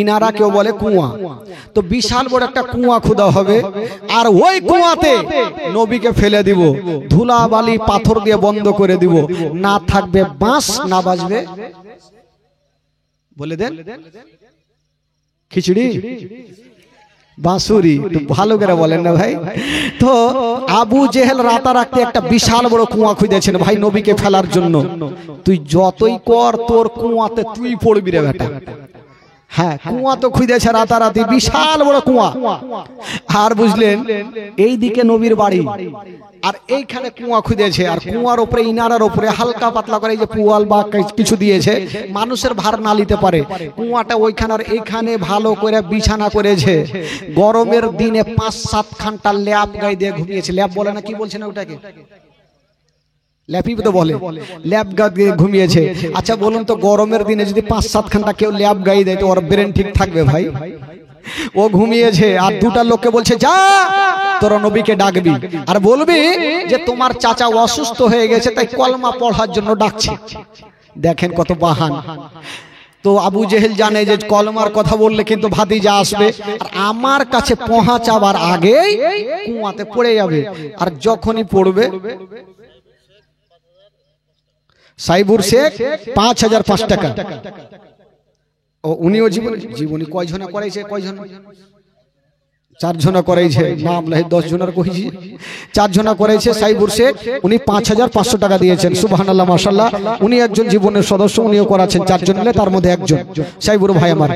ইনারা কেউ বলে কুয়া। তো বিশাল বড় একটা কুয়া খুদা হবে, আর ওই কুয়াতে নবীকে ফেলে দিব, ধুলা বালি পাথর দিয়ে বন্ধ করে দিব, না থাকবে বাঁশ, না বাজবে বলে দেন খিচুড়ি বাঁশুরি। ভালো করে বলেন না ভাই। তো আবু জেহেল রাতারাতি একটা বিশাল বড় কুয়া খুঁজেছেন ভাই নবীকে ফেলার জন্য। তুই যতই কর, তোর কুয়াতে তুই পড়বি রে বেটা। হ্যাঁ, কুয়া তো খুঁজেছে রাতারাতি, বিশাল বড় কুয়া। আর বুঝলেন এইদিকে নবীর বাড়ি, আর এইখানে কুয়া খুঁজেছে, আর কুয়ার উপরে ইনারার উপরে হালকা পাতলা করে যে পুয়াল বা কিছু দিয়েছে, মানুষের ভার না নিতে পারে। কুয়াটা ওইখানে আর এইখানে ভালো করে বিছানা করেছে। গরমের দিনে 5-7 ঘন্টা ল্যাপ গায়ে দিয়ে ঘুমিয়েছে। ল্যাপ বলে না, কি বলছেন ওটাকে? ল্যাপই তো বলে। ল্যাপ গায়ে ঘুমিয়েছে। আচ্ছা বলুন তো, গরমের দিনে যদি 5-7 ঘন্টা কেউ ল্যাপ গায়ে দেয় তো ওর ব্রেন ঠিক থাকবে ভাই? ও ঘুমিয়েছে, আর দুটা লোককে বলছে যা তোরা নবীকে ডাকবি, আর বলবি যে তোমার চাচা অসুস্থ হয়ে গেছে, তাই কলমা পড়ার জন্য ডাকছে। দেখেন কত বাহান। তো আবু জেহেল জানে যে কলমার কথা বললে কিন্তু ভাতিজা আসবে, আর আমার কাছে পৌঁছাবার আগেই কুয়াতে পড়ে যাবে। আর যখনই পড়বে, সাইবুর শেখ 5005 টাকা। ও উনিও জীবনী কয়জনা করাইছে? কয়জন? 4 জনা করাইছে, নাম নাই 10 জনের কইছি। 4 জনা করাইছে সাইবুর শেখ, উনি 5500 টাকা দিয়েছেন। সুবহানাল্লাহ, মাশাআল্লাহ। উনি একজন জীবনের সদস্য, উনিও করাছেন। 4 জন মিলে, তার মধ্যে একজন সাইবুর ভাই আমার।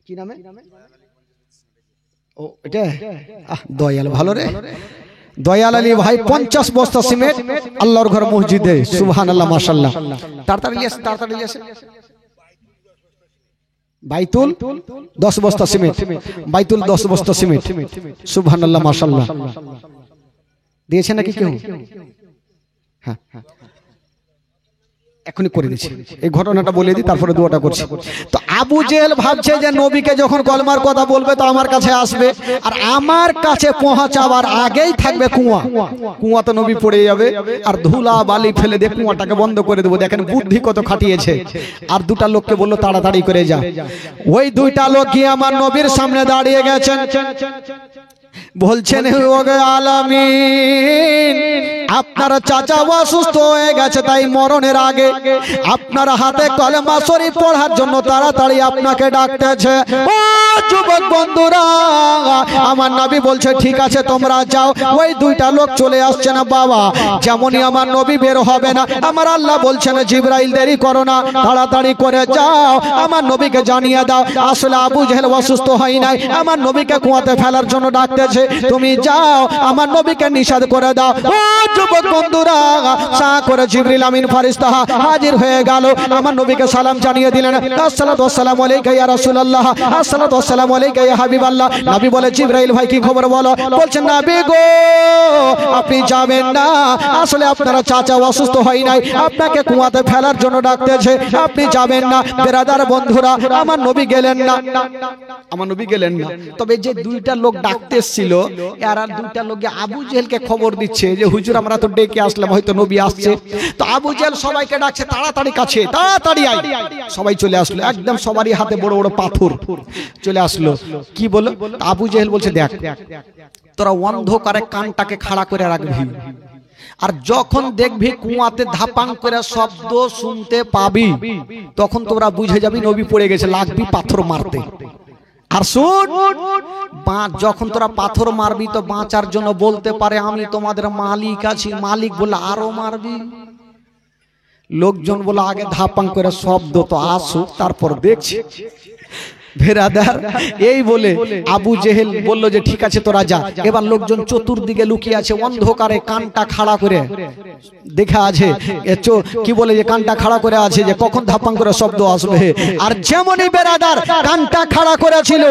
কি নামে? ও এটা দয়াল, ভালো রে দয়াল আলী ভাই। 50 বস্তা সিমেন্ট আল্লাহর ঘর মসজিদে। সুবহানাল্লাহ, মাশাআল্লাহ। তাড়াতাড়ি আসে, তাড়াতাড়ি আসে। বাইতুল 10 বস্তা সিমেন্ট, বাইতুল 10 বস্তা সিমেন্ট। সুবহানাল্লাহ, মাশাআল্লাহ। দিয়েছেন নাকি কেউ? হ্যাঁ, এখনই করে দিচ্ছি। এই ঘটনাটা বলে দিই, তারপরে দোয়াটা করছি। তো আবু জেহেল ভাবছে যে নবীকে যখন কলমার কথা বলবে তো আমার কাছে আসবে, আর আমার কাছে পৌঁছাবার আগেই থাকবে কুয়া। কুয়াতে নবী পড়ে যাবে, আর ধুলা বালি ফেলে দিয়ে কুয়াটাকে বন্ধ করে দেবো। দেখেন বুদ্ধি কত খাটিয়েছে। আর দুটা লোককে বললো তাড়াতাড়ি করে যা। ওই দুইটা লোক গিয়ে আমার নবীর সামনে দাঁড়িয়ে গেছেন, বলছেন ওগে আলামিন, আপনার চাচা অসুস্থ হয়ে গেছে, তাই মরণের আগে আপনার হাতে কলমা শরীফ পড়ার জন্য তাড়াতাড়ি আপনাকে ডাকতেছে। ও যুবক বন্ধুরা, আমার নবী বলছে ঠিক আছে তোমরা যাও। ওই দুইটা লোক চলে আসছে না বাবা। যেমনই আমার নবী বের হবে না, আমার আল্লাহ বলছেন জিবরাইল দেরি করো না, তাড়াতাড়ি করে যাও, আমার নবীকে জানিয়ে দাও আসলে আবু জেহেল অসুস্থ হয় নাই, আমার নবীকে কুয়াতে ফেলার জন্য ডাকতেছে। তুমি যাও, আমার নবীকে নিষেধ করে দাও। ও যুবক বন্ধুরা, সা করে জিবরিল আমিন ফেরেশতা হাজির হয়ে গেল। আমার নবীকে সালাম জানিয়ে দিলেন, আসসালাতু ওয়াসসালামু আলাইকা ইয়া রাসূলুল্লাহ, আসসালাতু ওয়াসসালামু আলাইকা ইয়া হাবিবাল্লাহ। নবী বলে জিবরাইল ভাই কি খবর বলো? বলছেন নবী গো আপনি যাবেন না, আসলে আপনার চাচা অসুস্থ হয় নাই, আপনাকে কুয়াতে ফেলার জন্য ডাকতেছে, আপনি যাবেন না। বেরাদার বন্ধুরা, আমার নবী গেলেন না, আমার নবী গেলেন না। তবে যে দুইটা লোক ডাকতে এসেছিল, এরা দুইটা লোক আবু জেহেলকে খবর দিচ্ছে যে হুজুর আমরা তো ডেকে আসলাম, হয়তো নবী আসছে। তো আবু জেহেল সবাইকে ডাকছে তাড়াতাড়ি কাছে, তাড়াতাড়ি আয়। সবাই চলে আসলো, একদম সবারই হাতে বড় বড় পাথর চলে আসলো। কি বলো? আবু জেহেল বলছে দেখ তোরা অন্ধকারে কানটাকে খাড়া করে রাখবি, আর যখন দেখবি কুয়াতে ধাপাং করে শব্দ শুনতে পাবি, তখন তোরা বুঝে যাবি নবী পড়ে গেছে, লাগবি পাথর মারতে। আর শুন, যখন তোরা পাথর মারবি তো বাঁচার জন্য বলতে পারে আমি তোমাদের মালিক আছি। মালিক বলে আরো মারবি। লোকজন বলে আগে ধাপাং করে শব্দ তো আসুক, তারপর দেখছি। বেরাদার এই বলে আবু জেহেল বলল যে ঠিক আছে তোরা যা। এবার লোকজন চতুর্দিকে লুকিয়ে আছে অন্ধকারে, কানটা খাড়া করে দেখা আছে, কি বলে যে কানটা খাড়া করে আছে যে কখন ধাপাং করে শব্দ আসবে। আর যেমনই বেরাদার কানটা খাড়া করেছিল,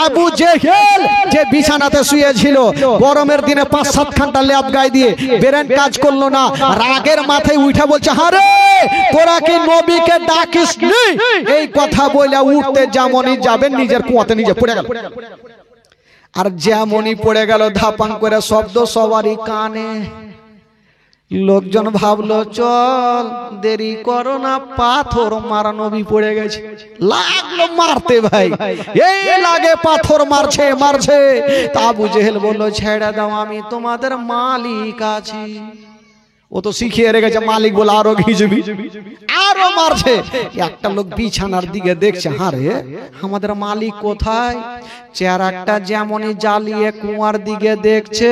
আবু জেহেল যে বিছানাতে শুয়েছিল, গরমের দিনে 5-7 ঘন্টা ল্যাব গায়ে দিয়ে বেরেন কাজ করলো না, রাগের মাথায় উঠে বলছে হারে তোরা কি নবীকে ডাকিস নি? এই কথা বলে উঠতে যেমনই যাবেন নিজের কুয়াতে নিজে পড়ে গেল। আর যেমনই পড়ে গেল ধাপাং করে শব্দ সবারই কানে। লোকজন ভাবলো চল দেরি করো না, পাথর মারা নবী পড়ে গেছে। লাগলো মারতে ভাই, এই লাগে পাথর মারছে মারছে। তা আবু জেহেল বললো ছেড়ে দাও, আমি তোমাদের মালিক আছি। ও তো শিখিয়ে রেখেছে মালিক বলে আরো ঘিজবি, আরো মারছে। একটা লোক বিছানার দিকে দেখছে, হারে আমাদের মালিক কোথায়? চেহারাটা যেমনই জ্বালিয়ে কুয়ার দিকে দেখছে,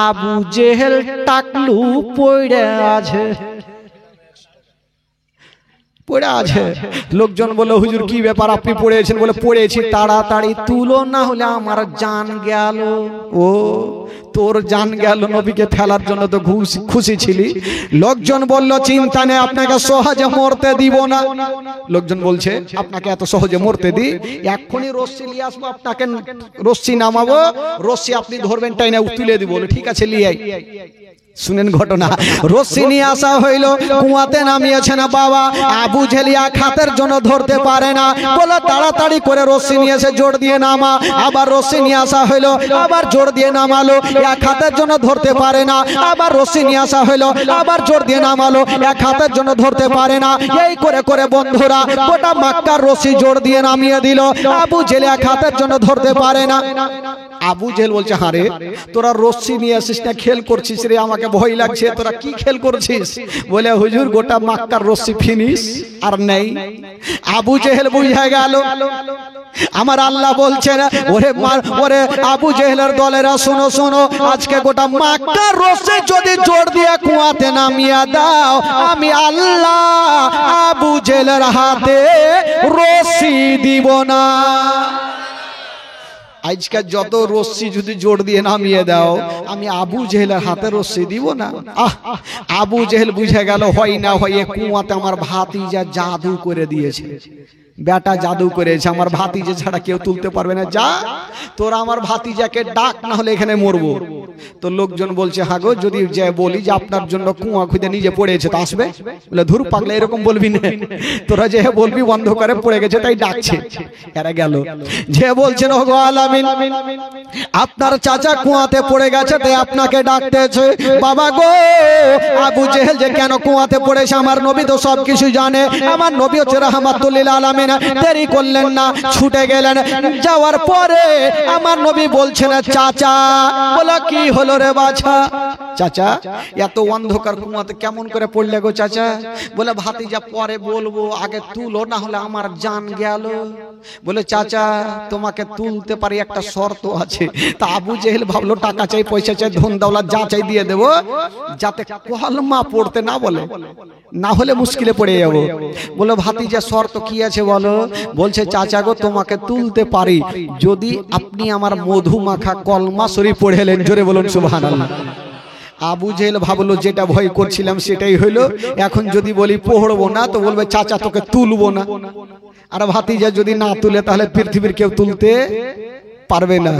আবু জেহেল টাকলু পড়ে আছে, পড়ে আছে। লোকজন বলে হুজুর কি ব্যাপার আপনি পড়েছেন? বলে পড়েছি, তাড়াতাড়ি তুলো না হলে আমার জান গেল। ও তোর জান গেল, নবীকে ফেলার জন্য তো খুশি ছিলি। লোকজন বলল চিন্তা নেই, আপনাকে সহজে মরতে দিব না। লোকজন বলছে আপনাকে এত সহজে মরতে দি? এক্ষুনি রশ্মি নিয়ে আসবো, আপনাকে রশ্মি নামাবো, রশ্মি আপনি ধরবেন টাইনে তুলে দিব। ঠিক আছে নিয়ে আই। শুনেন ঘটনা, রশ্মি নিয়ে আসা হইল, কুয়াতে নামিয়েছে না বাবা। আবু জেহেল খাতের জন্য ধরতে পারে না বলে তাড়াতাড়ি করে রশ্মি নিয়ে এসে জোর দিয়ে নামা। আবার রশ্মি নিয়ে আসা হইলো, আবার জোর দিয়ে নামালো, এক হাতের জন্য ধরতে পারে না। আবার রশ্মি নিয়ে আসা হইলো, আবার জোর দিয়ে নামালো, এক হাতের জন্য ধরতে পারে না। এই করে করে বন্ধুরা গোটা মক্কার রশ্মি জোর দিয়ে নামিয়ে দিল। আবু জেহেল এক হাতের জন্য ধরতে পারে না। আবু জেহেল বলছে হারে তোরা রশ্মি নিয়ে আসিস না, খেল করছিস রে, আমাকে ভয় লাগছে। তোরা কি খেল করছিস? বলে হুজুর গোটা মক্কার রশ্মি ফিনিশ, আর নেই। আবু জেহেল বুঝে গেল আমার আল্লাহ বলছেন ওরে আবু জেহেলের দলেরা শোনো শোনো, আজকে গোটা মক্কার রশ্মি যদি জোর দিয়ে কুয়াতে নামিয়ে দাও, আমি আল্লাহ আবু জেহেলের হাতে রশ্মি দিব না। আজকে যত রশ্মি যদি জোর দিয়ে নামিয়ে দাও, আমি আবু জেহেলের হাতে রশ্মি দিব না। আবু জেহেল বুঝে গেল হয় না হয় কুয়াতে আমার ভাতিজা জাদু করে দিয়েছে, বেটা জাদু করেছে, আমার ভাতিজা ছাড়া কেউ তুলতে পারবে না। যা তোরা আমার ভাতিজাকে ডাক, না হলে এখানে মরবো। তো লোকজন বলছে হাগো যদি যে বলি যে আপনার জন্য কুয়া খুঁজে নিজে পড়েছে তো আসবে? বলে ধুর পাগলা এরকম বলবি না, তোরা যে বলবি বন্ধ করে পড়ে গেছে তাই ডাকছে। এরা গেল যে বলছেন ওগো আলামিন আপনার চাচা কুয়াতে পড়ে গেছে তাই আপনাকে ডাকতেছে। বাবা গো আবু জেহেল যে কেন কুয়াতে পড়েছে আমার নবী তো সব কিছু জানে। আমার নবী হচ্ছে রাহমাতুল লিল আলামিন। দেরি করলেন না, ছুটে গেলেন। যাওয়ার পরে আমার নবী বলছেন চাচা। বলা কি হলো রে বাছা? চাচা এত অন্ধকার কুয়াতে কেমন করে পড়লে গো চাচা? বলে ভাতিজা পরে বলবো, আগে তুলো না হলে আমার জান গেল। বলে চাচা তোমাকে তুলতে পারি, একটা শর্ত আছে। তা আবু জেহেল ভাবলো টাকা চাই পয়সা চাই ধন দৌলত যা চাই দিয়ে দেবো, যাতে কলমা পড়তে না বলে, না হলে মুশকিলে পড়ে যাবো। বলে ভাতিজা শর্ত কি আছে বলো? বলছে চাচা গো তোমাকে তুলতে পারি যদি আপনি আমার মধু মাখা কলমা শরীফ পড়ে এলেন। জোরে বলুন সুবহানাল্লাহ। আবু জেহেল ভাবলো যেটা ভয় করছিলাম সেটাই হইলো। এখন যদি বলি পড়বো না তো বলবে চাচা তোকে তুলবো না। আর ভাতিজা যদি না তুলে তাহলে পৃথিবীর কেউ তুলতে পারবে না।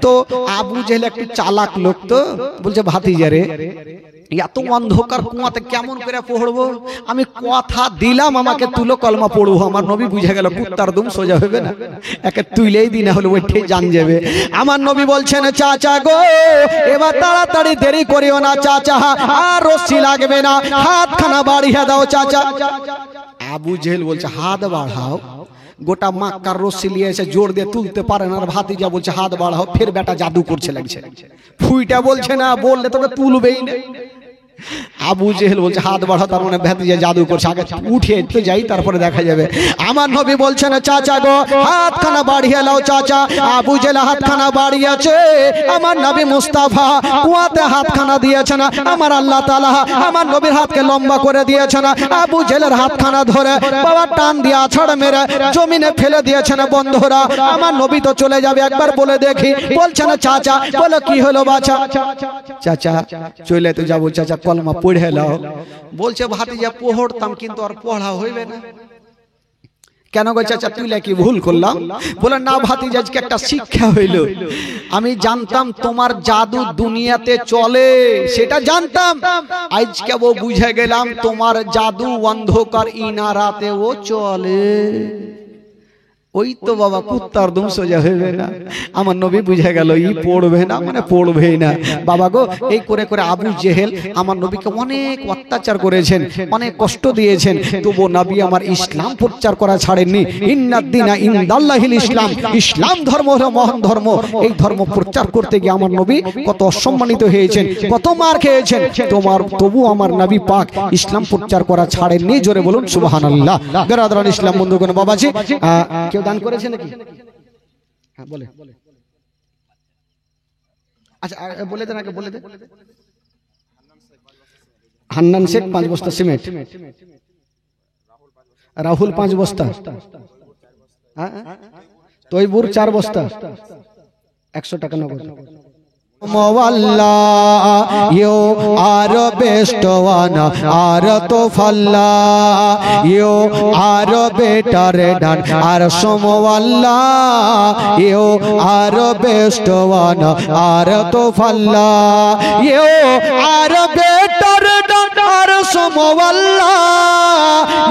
তো আবু জেহেল একটু চালাক লোক, তো বলছে ভাতিজা রে এত অন্ধকার কুয়াতে কেমন করে পড়বো? আমি কথা দিলাম আমাকে তুলো কলমা পড়বো। আমার নবী বুঝে গেল কুত্তার দুম সোজা হবে না, একে তুইলেই দিনা হলো ওইটাই জান যাবে। আমার নবী বলছেন চাচা গো এবার তাড়াতাড়ি দেরি করিও না চাচা, আর রশ্মি লাগবে না, হাতখানা বাড়িয়ে দাও চাচা। আবু জেহেল বলছে হাত বাড়াও। গোটা মক্কার রশ্মি নিয়ে এসে জোর দিয়ে তুলতে পারে না। আর ভাতিজা বলছে হাত বাড়াও। ফের বেটা জাদু করছে লাগছে, ফুইটা বলছে না, বললে তোকে তুলবেই না। আবু জেহেল বলছে হাত বাড়া, তার মানে ভাতিজা জাদু করছে, আগে উঠে তো যাই তারপরে দেখা যাবে। আমার নবী বলছেন চাচা গো হাতখানা বাড়িয়ে লাও চাচা। আবু জেহেল হাতখানা বাড়িয়েছে, আমার নবী মুস্তাফা কুয়াতে হাতখানা দিয়েছেন, আমার আল্লাহ তাআলা আমার নবীর হাতকে লম্বা করে দিয়েছেন। আবু জেহেলের হাতখানা ধরে বাবা টান দিয়ে আছাড় মেরে জমিনে ফেলে দিয়েছেন। বন্ধুরা আমার নবী তো চলে যাবে, একবার বলে দেখি। বলছেন চাচা, বলো কি হলো বাছা? চাচা চলে তো যাবো চাচা, কলমা পড়ে লাও। বলছে ভাতিজা পড়তাম কিন্তু আর পড়া হইবে না। কেন গো চাচা তুই কি ভুল করলাম? বলে না ভাতিজা আজকে একটা শিক্ষা হইল। আমি জানতাম তোমার জাদু দুনিয়াতে চলে, সেটা জানতাম। আজকে ও বুঝে গেলাম তোমার জাদু অন্ধকার ইনারাতেও চলে। ওই তো বাবা কুত্তার দুম সোজা হইবে না। আমার নবী বুঝে গেল ই পড়বে না মানে পড়বেই না। বাবা গো এই করে করে আবু জেহেল আমার নবীকে অনেক অত্যাচার করেছেন, অনেক কষ্ট দিয়েছেন, তবু নবী আমার ইসলাম প্রচার করা ছাড়েননি। ইন্নাদ-দীনা ইনদাল্লাহিল ইসলাম, ইসলাম ধর্ম হলো মহান ধর্ম। এই ধর্ম প্রচার করতে গিয়ে আমার নবী কত অসম্মানিত হয়েছেন, কত মার খেয়েছেন, তবু আমার নবী পাক ইসলাম প্রচার করা ছাড়েননি। জোরে বলুন সুবহানাল্লাহ। বেরাদরান ইসলাম বন্ধুগণ বাবাজি, কেউ দান করেছে নাকি? হ্যাঁ বলে, আচ্ছা বলে দেন আগে, বলে দেন। হান্নান শেখ 5 বস্তা সিমেন্ট, রাহুল 5 বস্তা, তৈবুর 4 বস্তা, 100 টাকা নগদ। মওয়াল্লা ইউ আর বেস্ট ওয়ান আর তো ফাল্লা ইউ আর বেটার ডান আর সমওয়াল্লা ইউ আর বেস্ট ওয়ান আর তো ফাল্লা ইউ আর বেটার ডান আর সমওয়াল্লা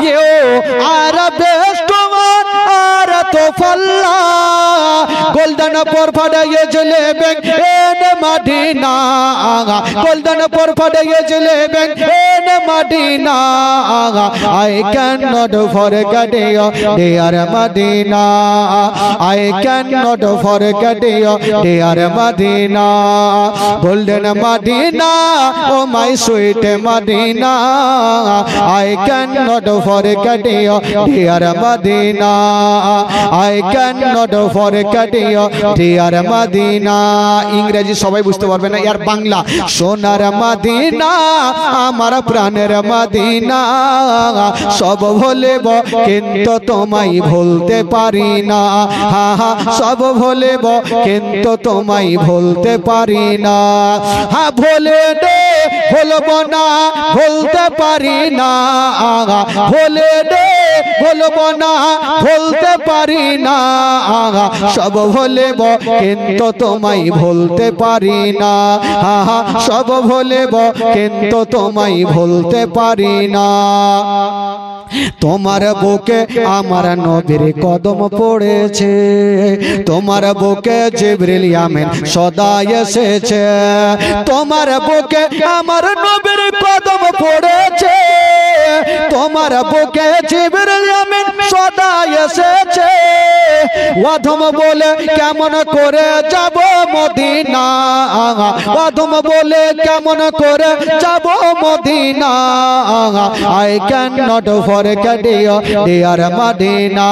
ইউ আর বেস্ট ওয়ান আর তো ফাল্লা গোল্ডেন পর ফাড়াইয়ে জলেবেন এন মদিনা, গোল্ডেন পর ফাড়াইয়ে জলেবেন এন মদিনা। I cannot forget you dear Medina, I cannot forget you dear Medina, golden Medina, oh my sweet Medina, I cannot forget you dear Medina, I cannot forget you dear Medina। ইংরেজি সবাই বুঝতে পারবে না, ইয়ার বাংলা। সোনার মদিনা আমার প্রাণের Medina, সব ভুলব কিন্তু তোমায় ভুলতে পারি না, হা হা সব ভুলব কিন্তু তোমায় ভুলতে পারি না, হ্যাঁ ভুলে দে ভুলব না ভুলতে পারি না, ভুলে দে ভুলব না ভুলতে পারি না, সব ভুলব কিন্তু তোমায় ভুলতে পারি না, হা হা সব ভুলব কিন্তু তোমায় ভুলতে পারি না। তোমার বুকে আমার নবীর কদম পড়েছে, তোমার বুকে জিবরিল আমিন সদা এসেছে, তোমার বুকে আমার নবীর কদম পড়েছে, তোমার বুকে জিবরিল আমিন সদা এসেছে। ওয়াধম বলে কেমন করে যাব মদিনা, ওয়াধম বলে কেমন করে যাব Medina, I cannot forget you dear Medina,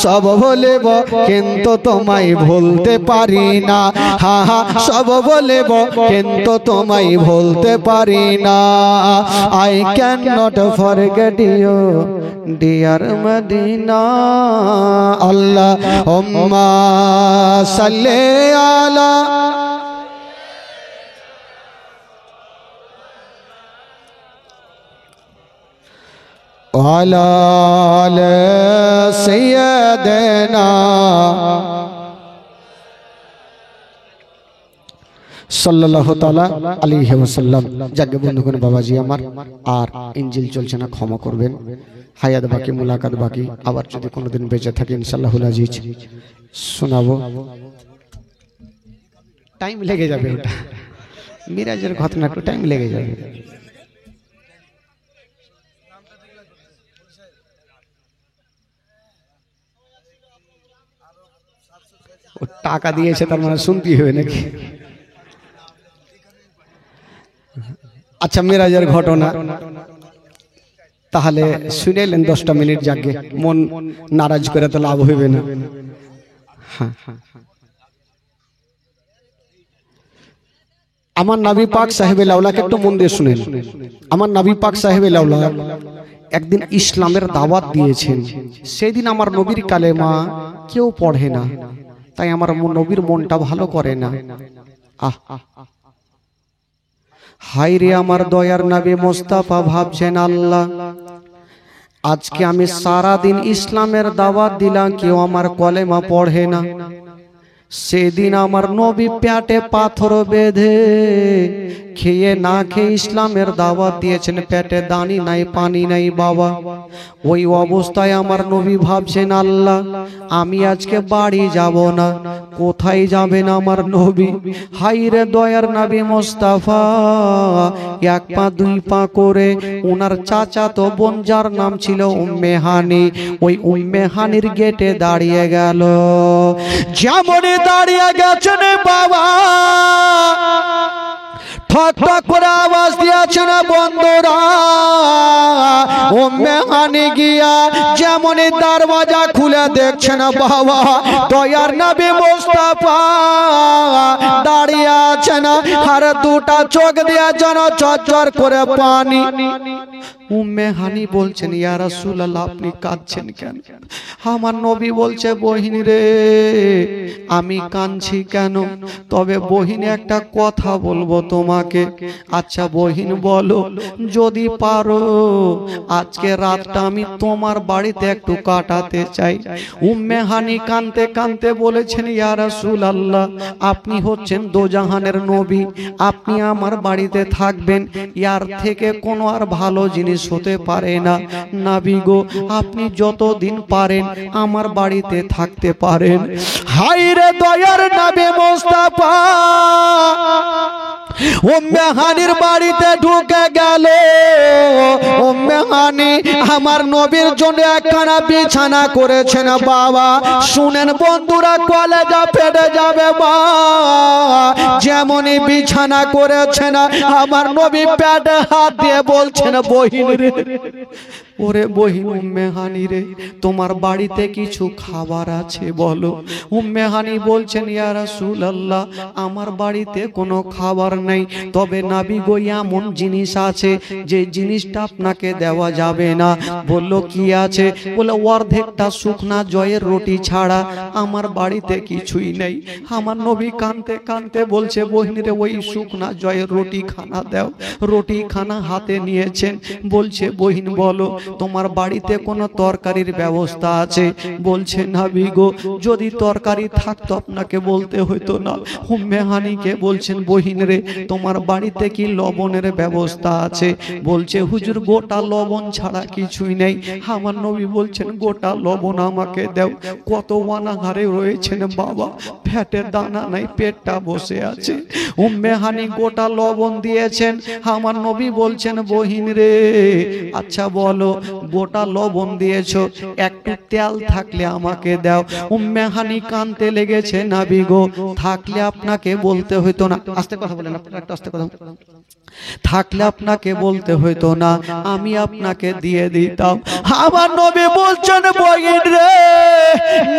সব ভুলব কিন্তু তোমায় ভুলতে পারি না, হা হা সব ভুলব কিন্তু তোমায় ভুলতে পারি না, I cannot forget you dear Medina। আল্লাহুম্মা সাল্লি আলা ওয়ালা আলি সাইয়্যিদিনা সাল্লাল্লাহু তাআলা আলাইহি ওয়াসাল্লাম। যাকে বন্ধুগণ বাবাজি আমার আর ইনজিল চলছে না, ক্ষমা করবেন, হায়াত বাকি মুলাকাত বাকি, আবার যদি কোনোদিন বেঁচে থাকি ইনশাআল্লাহুল আজিজ শোনাবো। টাইম লেগে যাবে, ওটা মিরাজের ঘটনা, একটু টাইম লেগে যাবে। ও টাকা দিয়েছে তার মানে শুনতেই হবে নাকি? আচ্ছা মেরাজের ঘটনা তাহলে শুনেলেন 10টা মিনিট জাগে, মন নারাজ করে তো লাভ হইবে না। হ্যাঁ, আমার নবী পাক সাহেবে লাউলাকে একটু মন দিয়ে শুনেন। আমার নবী পাক সাহেবে লাউলা একদিন ইসলামের দাওয়াত দিয়েছেন। সেদিন আমার নবীর কালেমা কেউ পড়ে না, তাই আমার নবীর মনটা ভালো করে না। আহ হাই রে আমার দয়ার নবী মোস্তাফা, ভাবছেন আল্লাহ আজকে আমি সারা দিন ইসলামের দাওয়াত দিলাম, কেউ আমার কলেমা পড়ে না। সেদিন আমার নবী পেটে পাথর বেঁধে খেয়ে না খেয়ে ইসলামের দাওয়াত দিয়েছেন, পেটে দানি নাই পানি নাই বাবা। ওই অবস্থায় আমার নবী ভাবছেন আল্লাহ আমি আজকে বাড়ি যাব না। কোথায় যাবেন আমার নবী? হাই রে দয়ার নবী মোস্তাফা, এক পা দুই পা করে ওনার চাচাতো বোন যার নাম ছিল উম্মে হানি, ওই উম্মে হানির গেটে দাঁড়িয়ে গেল। যেমনই দাঁড়িয়ে গেছেন বাবা, ঠক ঠক করে আওয়াজ দিয়েছেন বন্ধুরা। উম্মে হানি গিয়া যেমনই দরওয়াজা খুলে দেখছেন বাবা, দয়ার নবী মুস্তাফা দাঁড়িয়ে আছেন, আর দুটা চোখ দিয়ে যেন চরচর করে পানি। উম্মে হানি বলছেন ইয়া রাসূলুল্লাহ আপনি কাঁদছেন কেন? আমার নবী বলছে বহিন রে আমি কাঁদছি কেন? তবে বহিন একটা কথা বলবো তোমাকে। আচ্ছা বহিন বলো। যদি পারো আজকে রাতটা আমি তোমার বাড়িতে একটু কাটাতে চাই। উম্মে হানি কাঁদতে কাঁদতে বলেছেন ইয়া রাসূলুল্লাহ আপনি হচ্ছেন দোজাহানের নবী, আপনি আমার বাড়িতে থাকবেন, ইয়ার থেকে কোনো আর ভালো জিনিস হতে পারে না। নবী গো আপনি যতদিন পারেন আমার বাড়িতে থাকতে পারেন। হাই রে দয়ার নবী মুস্তাফা উম্মে হানির বাড়িতে ঢুকে গেল। উম্মে হানি আমার নবীর জন্য একখানা বিছানা করেছেন বাবা। শুনেন বন্ধুরা, কলেজা ফেটে যাবে বা যেমনই বিছানা করেছেন আমার নবী পেটে হাত দিয়ে বলছেন বহিন রে, ওরে বহিন উম্মে হানি রে তোমার বাড়িতে কিছু খাবার আছে বলো। উম্মে হানি বলছেন ইয়া রাসূলুল্লাহ আমার বাড়িতে কোনো খাবার নাই, তবে নবী গো এমন জিনিস আছে যে জিনিসটা আপনাকে দেওয়া যাবে না। বলল কি আছে? বলে অর্ধেকটা শুকনা জয়ের রুটি ছাড়া আমার বাড়িতে কিছুই নেই। আমার নবী কাঁদতে কাঁদতে বলছে বহিন রে ওই শুকনা জয়ের রুটি খানা দাও। রুটি খানা হাতে নিয়েছেন, বলছে বহিন বলো তোমার বাড়িতে কোনো তরকারির ব্যবস্থা আছে? বলছে নবী গো যদি তরকারি থাকতো আপনাকে বলতে হতো না। উম্মে হানিকে বলছেন বহিন রে তোমার বাড়িতে কি লবণের ব্যবস্থা আছে? বলছে হুজুর গোটা লবণ ছাড়া কিছুই নেই। আমার নবী বলছেন গোটা লবণ আমাকে দাও। কত অনাহারে রয়েছেন বাবা, পেটের দানা নাই, পেটটা বসে আছে। উম্মে হানি গোটা লবণ দিয়েছেন। আমার নবী বলছেন বহিন রে আচ্ছা বলো গোটা লবণ দিয়েছো, একটু তেল থাকলে আমাকে দাও। উম্মে হানি কাঁদতে লেগেছে নবী গো থাকলে আপনাকে বলতে হইতো না। আস্তে কথা বলেন, আপনারা একটু আস্তে কথা। থাকলে আপনাকে বলতে হইতো না, আমি আপনাকে দিয়ে দিতাম। আমার নবী বলছেন বহিন রে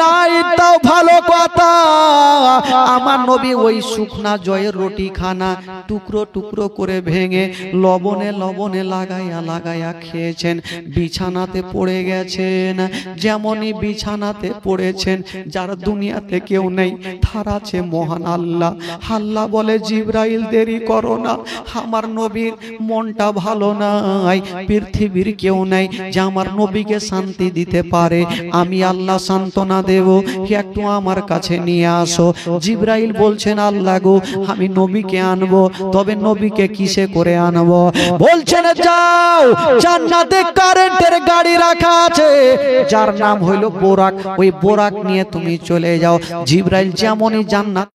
নাই তাও ভালো কথা। আমার নবী ওই শুকনা জয়ের রুটি খানা টুকরো টুকরো করে ভেঙে লবণে লবণে লাগাইয়া লাগাইয়া খেয়েছেন। বিছানাতে পড়ে গেছেন। যেমনই বিছানাতে পড়েছেন যার দুনিয়াতে কেউ নেই, তার আছে মহান আল্লাহ। আল্লাহ বলে জিবরাইল দেরি করো না, আমার নবীর মনটা ভালো নাই, পৃথিবীর কেউ নাই যে আমার নবীকে শান্তি দিতে পারে। আমি আল্লাহ সান্ত্বনা দেব, একটু আমার কাছে নিয়ে আসো। জিবরাইল বলছেন আল্লাহ গো আমি নবীকে আনবো, তবে নবীকে কিসে করে আনবো? বলছেন যাও জান্নাতে কারেন্টের গাড়ি রাখা আছে যার নাম হইল বোরাক, ওই বোরাক নিয়ে তুমি চলে যাও। জিবরাইল যেমনই জান্নাত